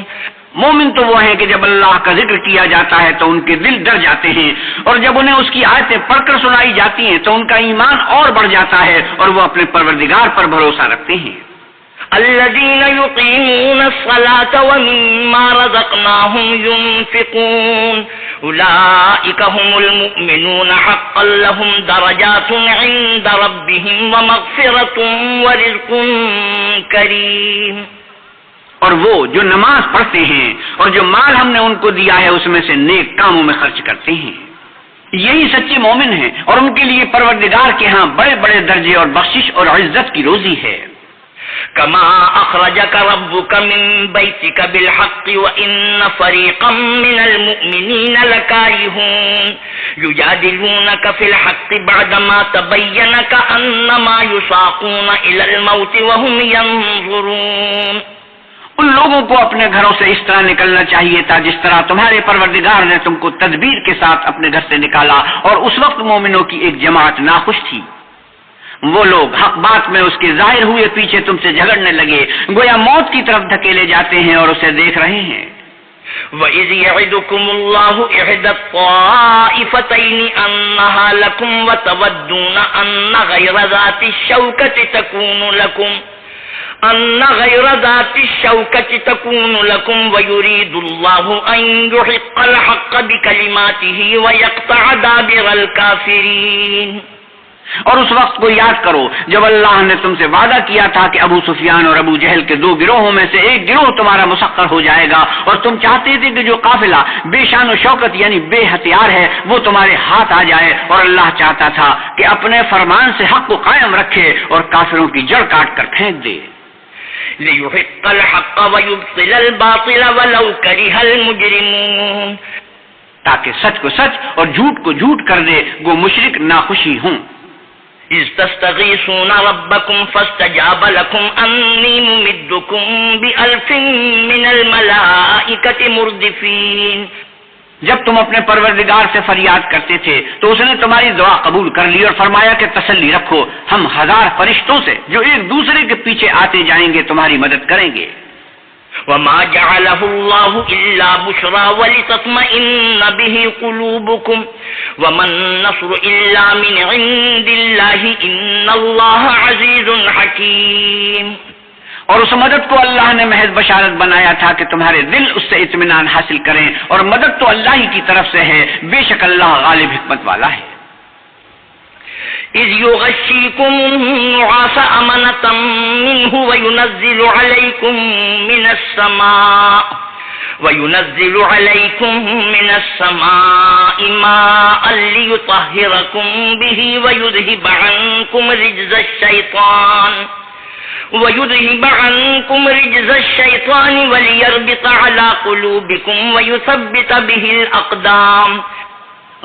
مومن تو وہ ہیں کہ جب اللہ کا ذکر کیا جاتا ہے تو ان کے دل ڈر جاتے ہیں، اور جب انہیں اس کی آیتیں پڑھ کر سنائی جاتی ہیں تو ان کا ایمان اور بڑھ جاتا ہے اور وہ اپنے پروردگار پر بھروسہ رکھتے ہیں. الذين يقيمون الصلاة ومما رزقناهم ينفقون أولئك هم المؤمنون حقا لهم درجات عند ربهم ومغفرة ورزق كريم. اور وہ جو نماز پڑھتے ہیں اور جو مال ہم نے ان کو دیا ہے اس میں سے نیک کاموں میں خرچ کرتے ہیں، یہی سچے مومن ہیں، اور ان کے لیے پروردگار کے ہاں بڑے بڑے درجے اور بخشش اور عزت کی روزی ہے. كما أخرجك ربك من بيتك بالحق وإن فريقا من المؤمنين لكارهون يجادلونك في الحق بعدما تبين كأنما يساقون إلى الموت وهم ينظرون. ان لوگوں کو اپنے گھروں سے اس طرح نکلنا چاہیے تھا جس طرح تمہارے پروردگار نے تم کو تدبیر کے ساتھ اپنے گھر سے نکالا، اور اس وقت مومنوں کی ایک جماعت ناخوش تھی. وہ لوگ حق بات میں اس کے ظاہر ہوئے پیچھے تم سے جھگڑنے لگے، گویا موت کی طرف دھکیلے جاتے ہیں اور اسے دیکھ رہے ہیں. وَإِذْ يَعِدُكُمُ اللَّهُ إِحْدَى الطَّائِفَتَيْنِ أَنَّهَا لَكُمْ وَتَوَدُّونَ أَنَّ غَيْرَ ذَاتِ الشَّوْكَةِ تَكُونُ لَكُمْ وَيُرِيدُ اللَّهُ أَن يُحِقَّ الْحَقَّ بِكَلِمَاتِهِ وَيَقْطَعَ دَابِرَ الْكَافِرِينَ. اور اس وقت کو یاد کرو جب اللہ نے تم سے وعدہ کیا تھا کہ ابو سفیان اور ابو جہل کے 2 گروہوں میں سے ایک گروہ تمہارا مسخر ہو جائے گا، اور تم چاہتے تھے کہ جو قافلہ بے شان و شوکت یعنی بے ہتھیار ہے وہ تمہارے ہاتھ آ جائے، اور اللہ چاہتا تھا کہ اپنے فرمان سے حق کو قائم رکھے اور کافروں کی جڑ کاٹ کر پھینک دے. لِيُحِقَّ الْحَقَّ وَيُبْطِلَ الْبَاطِلَ وَلَوْ كَرِهَ الْمُجْرِمُونَ. تاکہ سچ کو سچ اور جھوٹ کو جھوٹ کر دے وہ مشرک ناخوشی ہوں. إِذْ تَسْتَغِيثُونَ رَبَّكُمْ فَاسْتَجَابَ لَكُمْ أَنِّي مُمِدُّكُمْ بِأَلْفٍ مِّنَ الْمَلَائِكَةِ مُرْدِفِينَ. جب تم اپنے پروردگار سے فریاد کرتے تھے تو اس نے تمہاری دعا قبول کر لی اور فرمایا کہ تسلی رکھو، ہم 1000 فرشتوں سے جو ایک دوسرے کے پیچھے آتے جائیں گے تمہاری مدد کریں گے. وَمَا جَعَلَهُ اللَّهُ إِلَّا بُشْرَى وَلِتَطْمَئِنَّ بِهِ قُلُوبُكُمْ وَمَا النَّصْرُ إِلَّا مِنْ عِندِ اللَّهِ إِنَّ اللَّهَ عَزِيزٌ حَكِيمٌ. اور اس مدد کو اللہ نے محض بشارت بنایا تھا کہ تمہارے دل اس سے اطمینان حاصل کریں، اور مدد تو اللہ ہی کی طرف سے ہے، بے شک اللہ غالب حکمت والا ہے. إِذْ يُغَشِّيكُمُ النُّعَاسَ أَمَنَةً مِّنْهُ وَيُنَزِّلُ عَلَيْكُم مِّنَ السَّمَاءِ مَاءً لِّيُطَهِّرَكُم بِهِ وَيُذْهِبَ عَنكُمْ رِجْزَ الشَّيْطَانِ وَلِيَرْبِطَ عَلَى قُلُوبِكُمْ وَيُثَبِّتَ بِهِ الْأَقْدَامَ.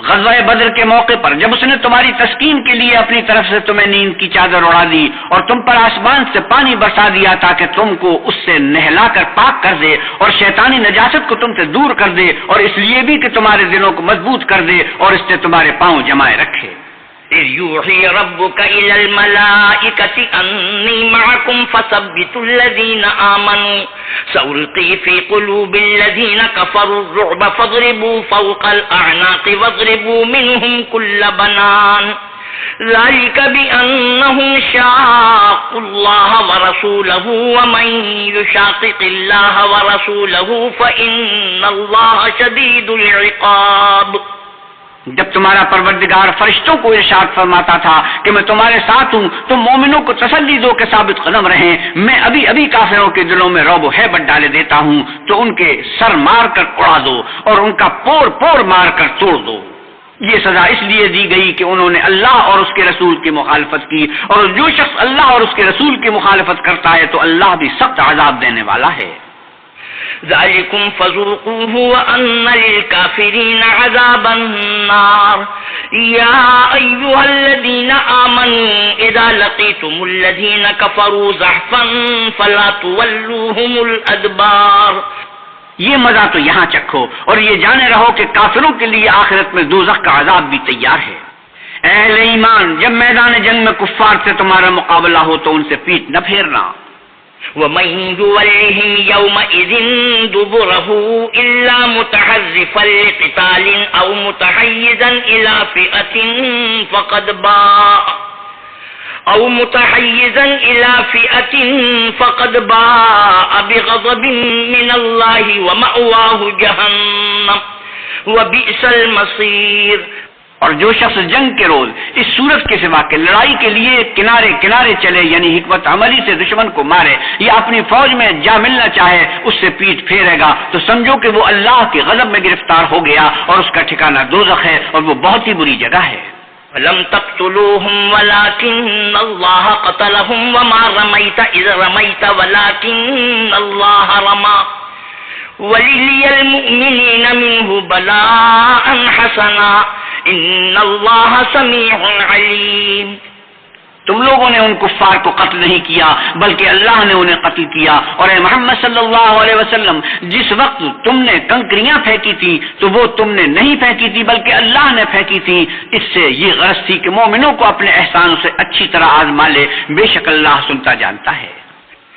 غزوہ بدر کے موقع پر جب اس نے تمہاری تسکین کے لیے اپنی طرف سے تمہیں نیند کی چادر اڑا دی اور تم پر آسمان سے پانی برسا دیا تاکہ تم کو اس سے نہلا کر پاک کر دے اور شیطانی نجاست کو تم سے دور کر دے، اور اس لیے بھی کہ تمہارے دلوں کو مضبوط کر دے اور اس سے تمہارے پاؤں جمائے رکھے. إذ يوحي ربك إلى الملائكة أني معكم فثبتوا الذين آمنوا سألقي في قلوب الذين كفروا الرعب فاضربوا فوق الأعناق واضربوا منهم كل بنان ذلك بأنهم شاقوا الله ورسوله ومن يشاقق الله ورسوله فإن الله شديد العقاب. جب تمہارا پروردگار فرشتوں کو ارشاد فرماتا تھا کہ میں تمہارے ساتھ ہوں، تم مومنوں کو تسلی دو کہ ثابت قدم رہیں، میں ابھی ابھی کافروں کے دلوں میں رعب و ہیبت ڈالے دیتا ہوں، تو ان کے سر مار کر اڑا دو اور ان کا پور پور مار کر توڑ دو. یہ سزا اس لیے دی گئی کہ انہوں نے اللہ اور اس کے رسول کی مخالفت کی، اور جو شخص اللہ اور اس کے رسول کی مخالفت کرتا ہے تو اللہ بھی سخت عذاب دینے والا ہے. ذلكم فذوقوه وأن للكافرين عذاب النار. يا أيها الذين آمنوا إذا لقيتم الذين كفروا زحفا فلا تولوهم الأدبار. یہ مزہ تو یہاں چکھو اور یہ جانے رہو کہ کافروں کے لیے آخرت میں دوزخ کا عذاب بھی تیار ہے. اے اہل ایمان، جب میدان جنگ میں کفار سے تمہارا مقابلہ ہو تو ان سے پیٹ نہ پھیرنا. ومن يولهم يومئذ دبره إلا متحرفا لقتال أو متحيزا إلى فئة فقد باء بغضب من الله ومأواه جهنم وبئس المصير. اور جو شخص جنگ کے روز اس صورت کے سوا کہ لڑائی کے لیے کنارے کنارے چلے، یعنی حکمت عملی سے دشمن کو مارے یا اپنی فوج میں جا ملنا چاہے، اس سے پیٹ پھیرے گا تو سمجھو کہ وہ اللہ کے غضب میں گرفتار ہو گیا اور اس کا ٹھکانہ دوزخ ہے اور وہ بہت ہی بری جگہ ہے. لم تقتلوهم ولكن الله قتلهم وما رميت إذ رميت ولكن الله رمى وليبلي المؤمنين منه بلاء حسنا ان اللہ سمیع علیم. تم لوگوں نے ان کفار کو قتل نہیں کیا بلکہ اللہ نے انہیں قتل کیا. اور اے محمد صلی اللہ علیہ وسلم، جس وقت تم نے کنکریاں پھینکی تھی تو وہ تم نے نہیں پھینکی تھی بلکہ اللہ نے پھینکی تھی. اس سے یہ غرض تھی کہ مومنوں کو اپنے احسانوں سے اچھی طرح آزما لے، بے شک اللہ سنتا جانتا ہے.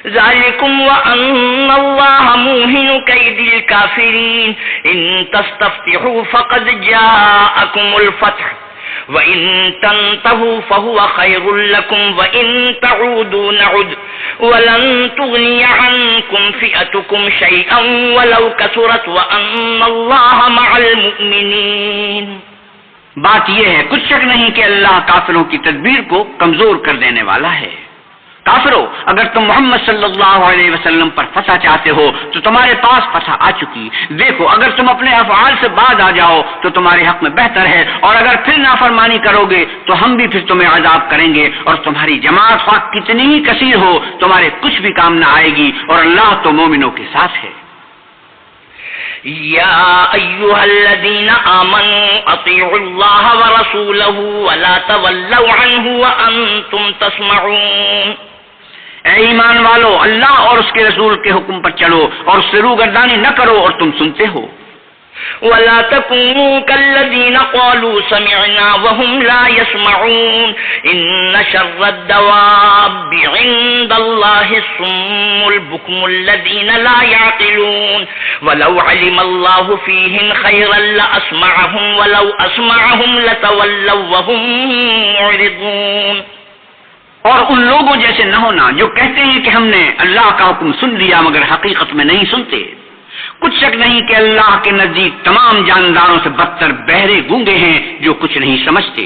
ذلكم وأن الله موهن كيد الكافرين إن تستفتحوا فقد جاءكم الفتح وإن تنتهوا فهو خير لكم وإن تعودوا نعد ولن تغني عنكم فئتكم شيئا ولو كثرت وأن الله مع المؤمنين. بات یہ ہے، کچھ شک نہیں کہ اللہ کافروں کی تدبیر کو کمزور کر دینے والا ہے. کافرو، اگر تم محمد صلی اللہ علیہ وسلم پر فتح چاہتے ہو تو تمہارے پاس فتح آ چکی. دیکھو، اگر تم اپنے افعال سے باز آ جاؤ تو تمہارے حق میں بہتر ہے، اور اگر پھر نافرمانی کرو گے تو ہم بھی پھر تمہیں عذاب کریں گے، اور تمہاری جماعت خواہ کتنی ہی کثیر ہو تمہارے کچھ بھی کام نہ آئے گی، اور اللہ تو مومنوں کے ساتھ ہے. يا أيها الذين آمنوا أطيعوا الله ورسوله ولا تولوا عنه وأنتم تسمعون. اے ایمان والو، اللہ اور اس کے رسول کے حکم پر چلو اور اس سے روگردانی نہ کرو اور تم سنتے ہو. ولا تكونوا كالذين قالوا سمعنا وهم لا يسمعون إن شر الدواب عند الله الصم البكم الذين لا يعقلون ولو علم الله فيهم خيرا لأسمعهم ولو أسمعهم لتولوا وهم معرضون. اور ان لوگوں جیسے نہ ہونا جو کہتے ہیں کہ ہم نے اللہ کا حکم سن لیا مگر حقیقت میں نہیں سنتے. کچھ شک نہیں کہ اللہ کے نزدیک تمام جانداروں سے بدتر بہرے گونگے ہیں جو کچھ نہیں سمجھتے.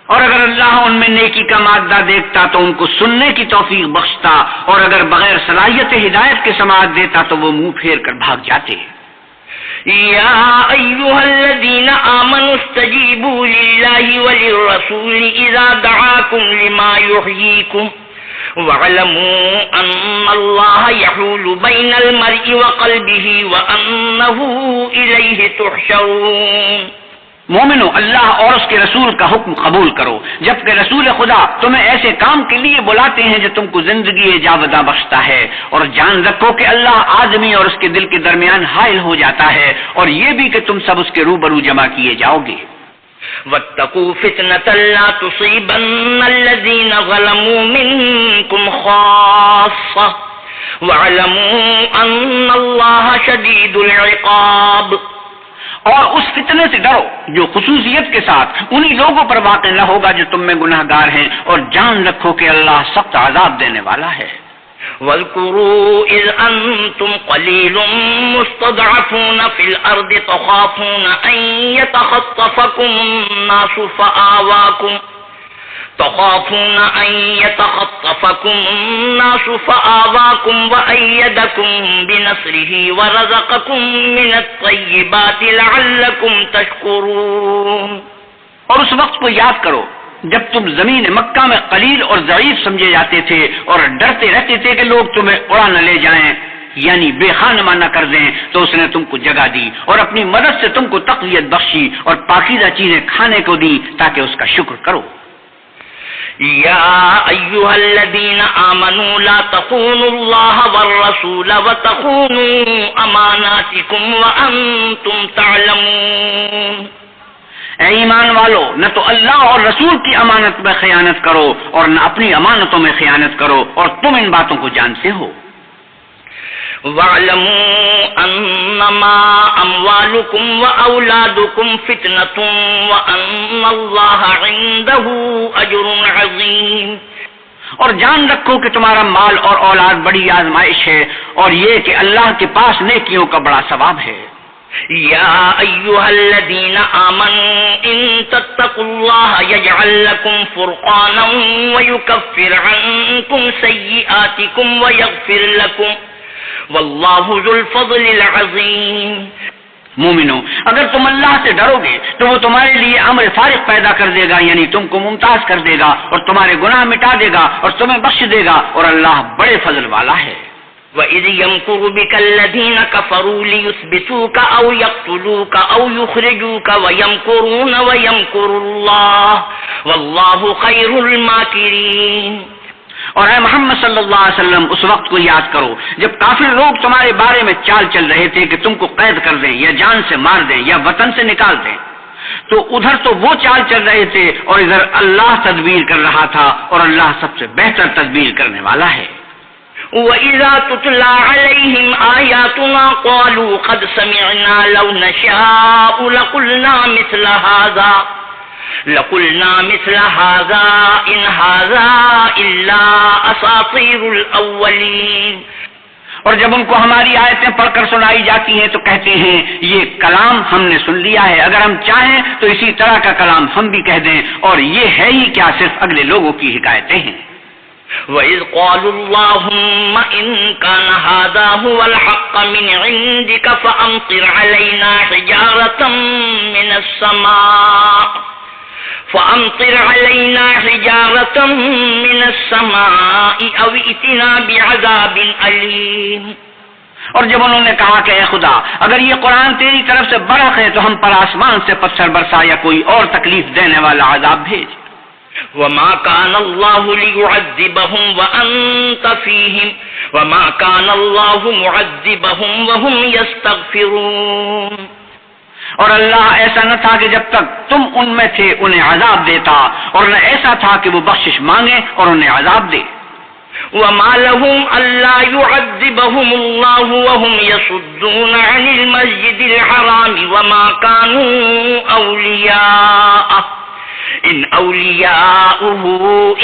اور اگر اللہ ان میں نیکی کا مادہ دیکھتا تو ان کو سننے کی توفیق بخشتا، اور اگر بغیر صلاحیت ہدایت کے سماعت دیتا تو وہ منہ پھیر کر بھاگ جاتے. يا أيها الذين آمنوا استجيبوا لله وللرسول إذا دعاكم لما يحييكم واعلموا أن الله يحول بين المرء وقلبه وأنه إليه تحشرون. مومنو، اللہ اور اس کے رسول کا حکم قبول کرو جبکہ رسول خدا تمہیں ایسے کام کے لیے بلاتے ہیں جو تم کو زندگی جاوداں بخشتا ہے، اور جان رکھو کہ اللہ آدمی اور اس کے دل کے درمیان حائل ہو جاتا ہے، اور یہ بھی کہ تم سب اس کے روبرو جمع کیے جاؤ گے. واتقوا فتنة لا تصيبن الذين ظلموا منكم خاصة واعلموا ان اللہ شدید العقاب. اور اس فتنے سے ڈرو جو خصوصیت کے ساتھ انہی لوگوں پر واقع نہ ہوگا جو تم میں گناہ گار ہیں، اور جان رکھو کہ اللہ سخت عذاب دینے والا ہے. واذكروا إذ أنتم قليل مستضعفون في الأرض تخافون أن يتخطفكم الناس فآواكم وأيدكم بنصره ورزقكم من الطيبات لعلكم تشكرون. اور اس وقت کو یاد کرو جب تم زمین مکہ میں قلیل اور ضعیف سمجھے جاتے تھے اور ڈرتے رہتے تھے کہ لوگ تمہیں اڑا نہ لے جائیں، یعنی بے خانمہ نہ کر دیں، تو اس نے تم کو جگہ دی اور اپنی مدد سے تم کو تقویت بخشی اور پاکیزہ چیزیں کھانے کو دی تاکہ اس کا شکر کرو. یا ایھا الذین آمنوا لا تخونوا اللہ والرسول وتخونوا اماناتکم وانتم تعلمون. اے ایمان والو، نہ تو اللہ اور رسول کی امانت میں خیانت کرو اور نہ اپنی امانتوں میں خیانت کرو، اور تم ان باتوں کو جانتے ہو. وَاعْلَمُوا أَنَّمَا أَمْوَالُكُمْ وَأَوْلَادُكُمْ فِتْنَةٌ وَأَنَّ اللَّهَ عِندَهُ أَجْرٌ عَظِيمٌ. اور جان رکھو کہ تمہارا مال اور اولاد بڑی آزمائش ہے، اور یہ کہ اللہ کے پاس نیکیوں کا بڑا ثواب ہے. يا أيها الذين آمنوا إن تتقوا الله يجعل لكم فرقانا ويكفر عنكم سيئاتكم ويغفر لكم والله ذو الفضل العظيم. مومنو، اگر تم اللہ سے ڈرو گے تو وہ تمہارے لیے امر فارق پیدا کر دے گا، یعنی تم کو ممتاز کر دے گا اور تمہارے گناہ مٹا دے گا اور تمہیں بخش دے گا، اور اللہ بڑے فضل والا ہے. وَإِذْ يَمْكُرُ بِكَ الَّذِينَ كَفَرُوا لِيُثْبِتُوكَ أَوْ يَقْتُلُوكَ أَوْ يُخْرِجُوكَ وَيَمْكُرُونَ وَيَمْكُرُ اللَّهُ وَاللَّهُ خَيْرُ الْمَاكِرِينَ. اور اے محمد صلی اللہ علیہ وسلم، اس وقت کو یاد کرو جب کافر لوگ تمہارے بارے میں چال چل رہے تھے کہ تم کو قید کر دیں یا جان سے مار دیں یا وطن سے نکال دیں، تو ادھر تو وہ چال چل رہے تھے اور ادھر اللہ تدبیر کر رہا تھا، اور اللہ سب سے بہتر تدبیر کرنے والا ہے. وَإِذَا تُتْلَى عَلَيْهِمْ آيَاتُنَا قَالُوا قَدْ سَمِعْنَا لَوْ نَشَاءُ لَقُلْنَا مِثْلَ هَذَا إِنْ هَذَا إِلَّا أَسَاطِيرُ الْأَوَّلِينَ. اور جب ان کو ہماری آیتیں پڑھ کر سنائی جاتی ہیں تو کہتے ہیں یہ کلام ہم نے سن لیا ہے، اگر ہم چاہیں تو اسی طرح کا کلام ہم بھی کہہ دیں، اور یہ ہے ہی کیا صرف اگلے لوگوں کی حکایتیں ہیں. وَإِذْ قَالُوا اللَّهُمَّ إِن كَانَ هَذَا هُوَ الْحَقَّ مِنْ عِندِكَ فَأَمْطِرْ عَلَيْنَا حِجَارَةً مِنَ السَّمَاءِ أَوْ ائْتِنَا بِعَذَابٍ أَلِيمٍ. اور جب انہوں نے کہا کہ اے خدا، اگر یہ قرآن تیری طرف سے برحق ہے تو ہم پر آسمان سے پتھر برسا یا کوئی اور تکلیف دینے والا عذاب بھیج. وَمَا كَانَ اللَّهُ لِيُعَذِّبَهُمْ وَأَنْتَ فِيهِمْ وَمَا كَانَ اللَّهُ مُعَذِّبَهُمْ وَهُمْ يَسْتَغْفِرُونَ. اور اللہ ایسا نہ تھا کہ جب تک تم ان میں تھے انہیں عذاب دیتا، اور نہ ایسا تھا کہ وہ بخشش مانگے اور انہیں عذاب دے. وَمَا لَهُمْ أَلَّا يُعَذِّبَهُمُ اللَّهُ وَهُمْ يَصُدُّونَ عَنِ الْمَسْجِدِ الْحَرَامِ وَمَا كَانُوا أَوْلِيَاءَهُ إِنْ أَوْلِيَاؤُهُ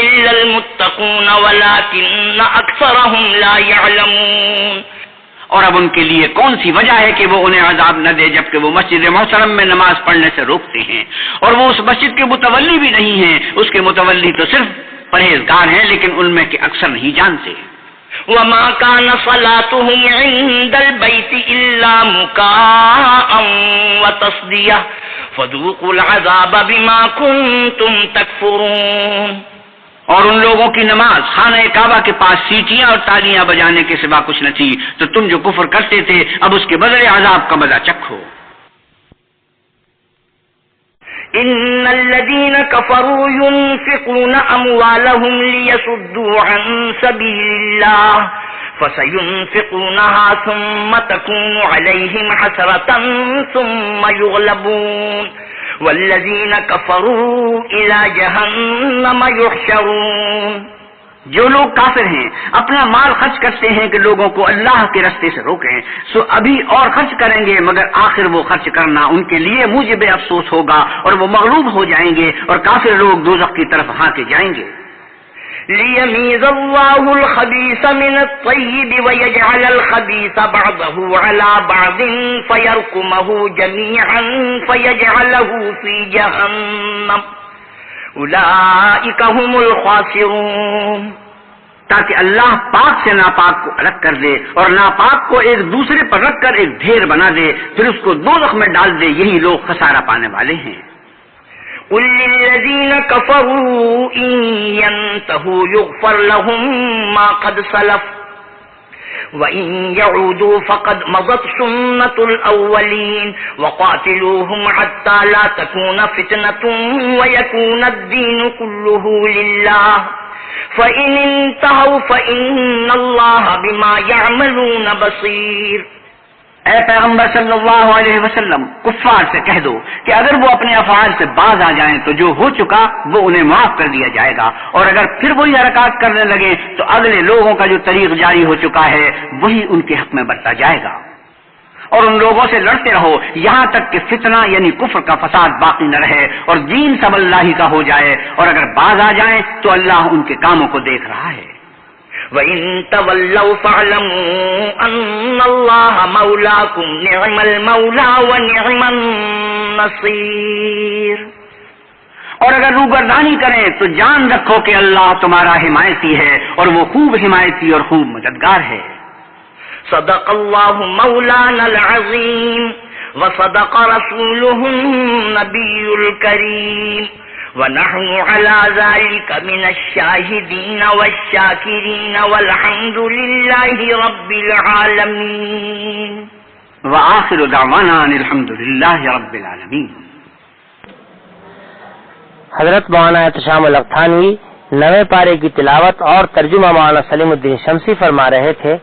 إِلَّا الْمُتَّقُونَ وَلَكِنَّ أَكْثَرَهُمْ لَا يَعْلَمُونَ. اور اب ان کے لیے کون سی وجہ ہے کہ وہ انہیں عذاب نہ دے جبکہ وہ مسجد محترم میں نماز پڑھنے سے روکتے ہیں، اور وہ اس مسجد کے متولی بھی نہیں ہیں، اس کے متولی تو صرف پرہیزگار ہیں لیکن ان میں کے اکثر نہیں جانتے. وَمَا كَانَ صَلَاتُهُمْ عِندَ الْبَيْتِ إِلَّا مُكَاءً وَتَصْدِيَةً فَذُوقُوا الْعَذَابَ بِمَا كُنتُمْ تَكْفُرُونَ. اور ان لوگوں کی نماز خانہ کعبہ کے پاس سیٹیاں اور تالیاں بجانے کے سوا کچھ نہ تھی، تو تم جو کفر کرتے تھے اب اس کے بدلے عذاب کا مزہ چکھو. إن الذين كفروا ينفقون أموالهم ليصدوا عن سبيل الله فسينفقونها ثم تكون عليهم حسرة ثم يغلبون والذین کفروا الی جہنم یحشرون. جو لوگ کافر ہیں اپنا مال خرچ کرتے ہیں کہ لوگوں کو اللہ کے رستے سے روکیں، سو ابھی اور خرچ کریں گے، مگر آخر وہ خرچ کرنا ان کے لیے موجب افسوس ہوگا اور وہ مغلوب ہو جائیں گے اور کافر لوگ دوزخ کی طرف ہانکے جائیں گے. لیمیز اللہ الخبیث من الطیب ویجعل الخبیث بعضه على بعض فیرکمه جمیعا فیجعله فی جہنم اولئک هم الخاسرون. تاکہ اللہ پاک سے ناپاک کو الگ کر دے اور ناپاک کو ایک دوسرے پر رکھ کر ایک ڈھیر بنا دے، پھر اس کو دوزخ میں ڈال دے. یہی لوگ خسارہ پانے والے ہیں. قل للذین کفروا ان ينتهوا يغفر لهم ما قد سلف وَإِن يَعُودُوا فَقَدْ مَضَتْ سُنَّةُ الْأَوَّلِينَ وَقَاتِلُوهُمْ حَتَّى لَا تَكُونَ فِتْنَةٌ وَيَكُونَ الدِّينُ كُلُّهُ لِلَّهِ فَإِنِ انْتَهَوْا فَإِنَّ اللَّهَ بِمَا يَعْمَلُونَ بَصِيرٌ. اے پیغمبر صلی اللہ علیہ وسلم، کفار سے کہہ دو کہ اگر وہ اپنے افعال سے باز آ جائیں تو جو ہو چکا وہ انہیں معاف کر دیا جائے گا، اور اگر پھر وہی حرکات کرنے لگے تو اگلے لوگوں کا جو طریق جاری ہو چکا ہے وہی ان کے حق میں برتا جائے گا. اور ان لوگوں سے لڑتے رہو یہاں تک کہ فتنہ یعنی کفر کا فساد باقی نہ رہے اور دین سب اللہ ہی کا ہو جائے، اور اگر باز آ جائیں تو اللہ ان کے کاموں کو دیکھ رہا ہے. وَإِن تَوَلَّوْا فَاعْلَمُوا أَنَّ اللَّهَ مَوْلَاكُمْ نِعْمَ الْمَوْلَى وَنِعْمَ النَّصِيرُ. اور اگر روگردانی کریں تو جان رکھو کہ اللہ تمہارا حمایتی ہے اور وہ خوب حمایتی اور خوب مددگار ہے. صدق اللہ مولانا العظیم وصدق رسوله النبی الکریم ونحن على ذلك من الشاهدين والشاكرين والحمد لله رب العالمين. وآخر دعوانا ان الحمد لله رب العالمين. حضرت مولانا احتشام الگ تھانوی 9 پارے کی تلاوت اور ترجمہ مولانا سلیم الدین شمسی فرما رہے تھے.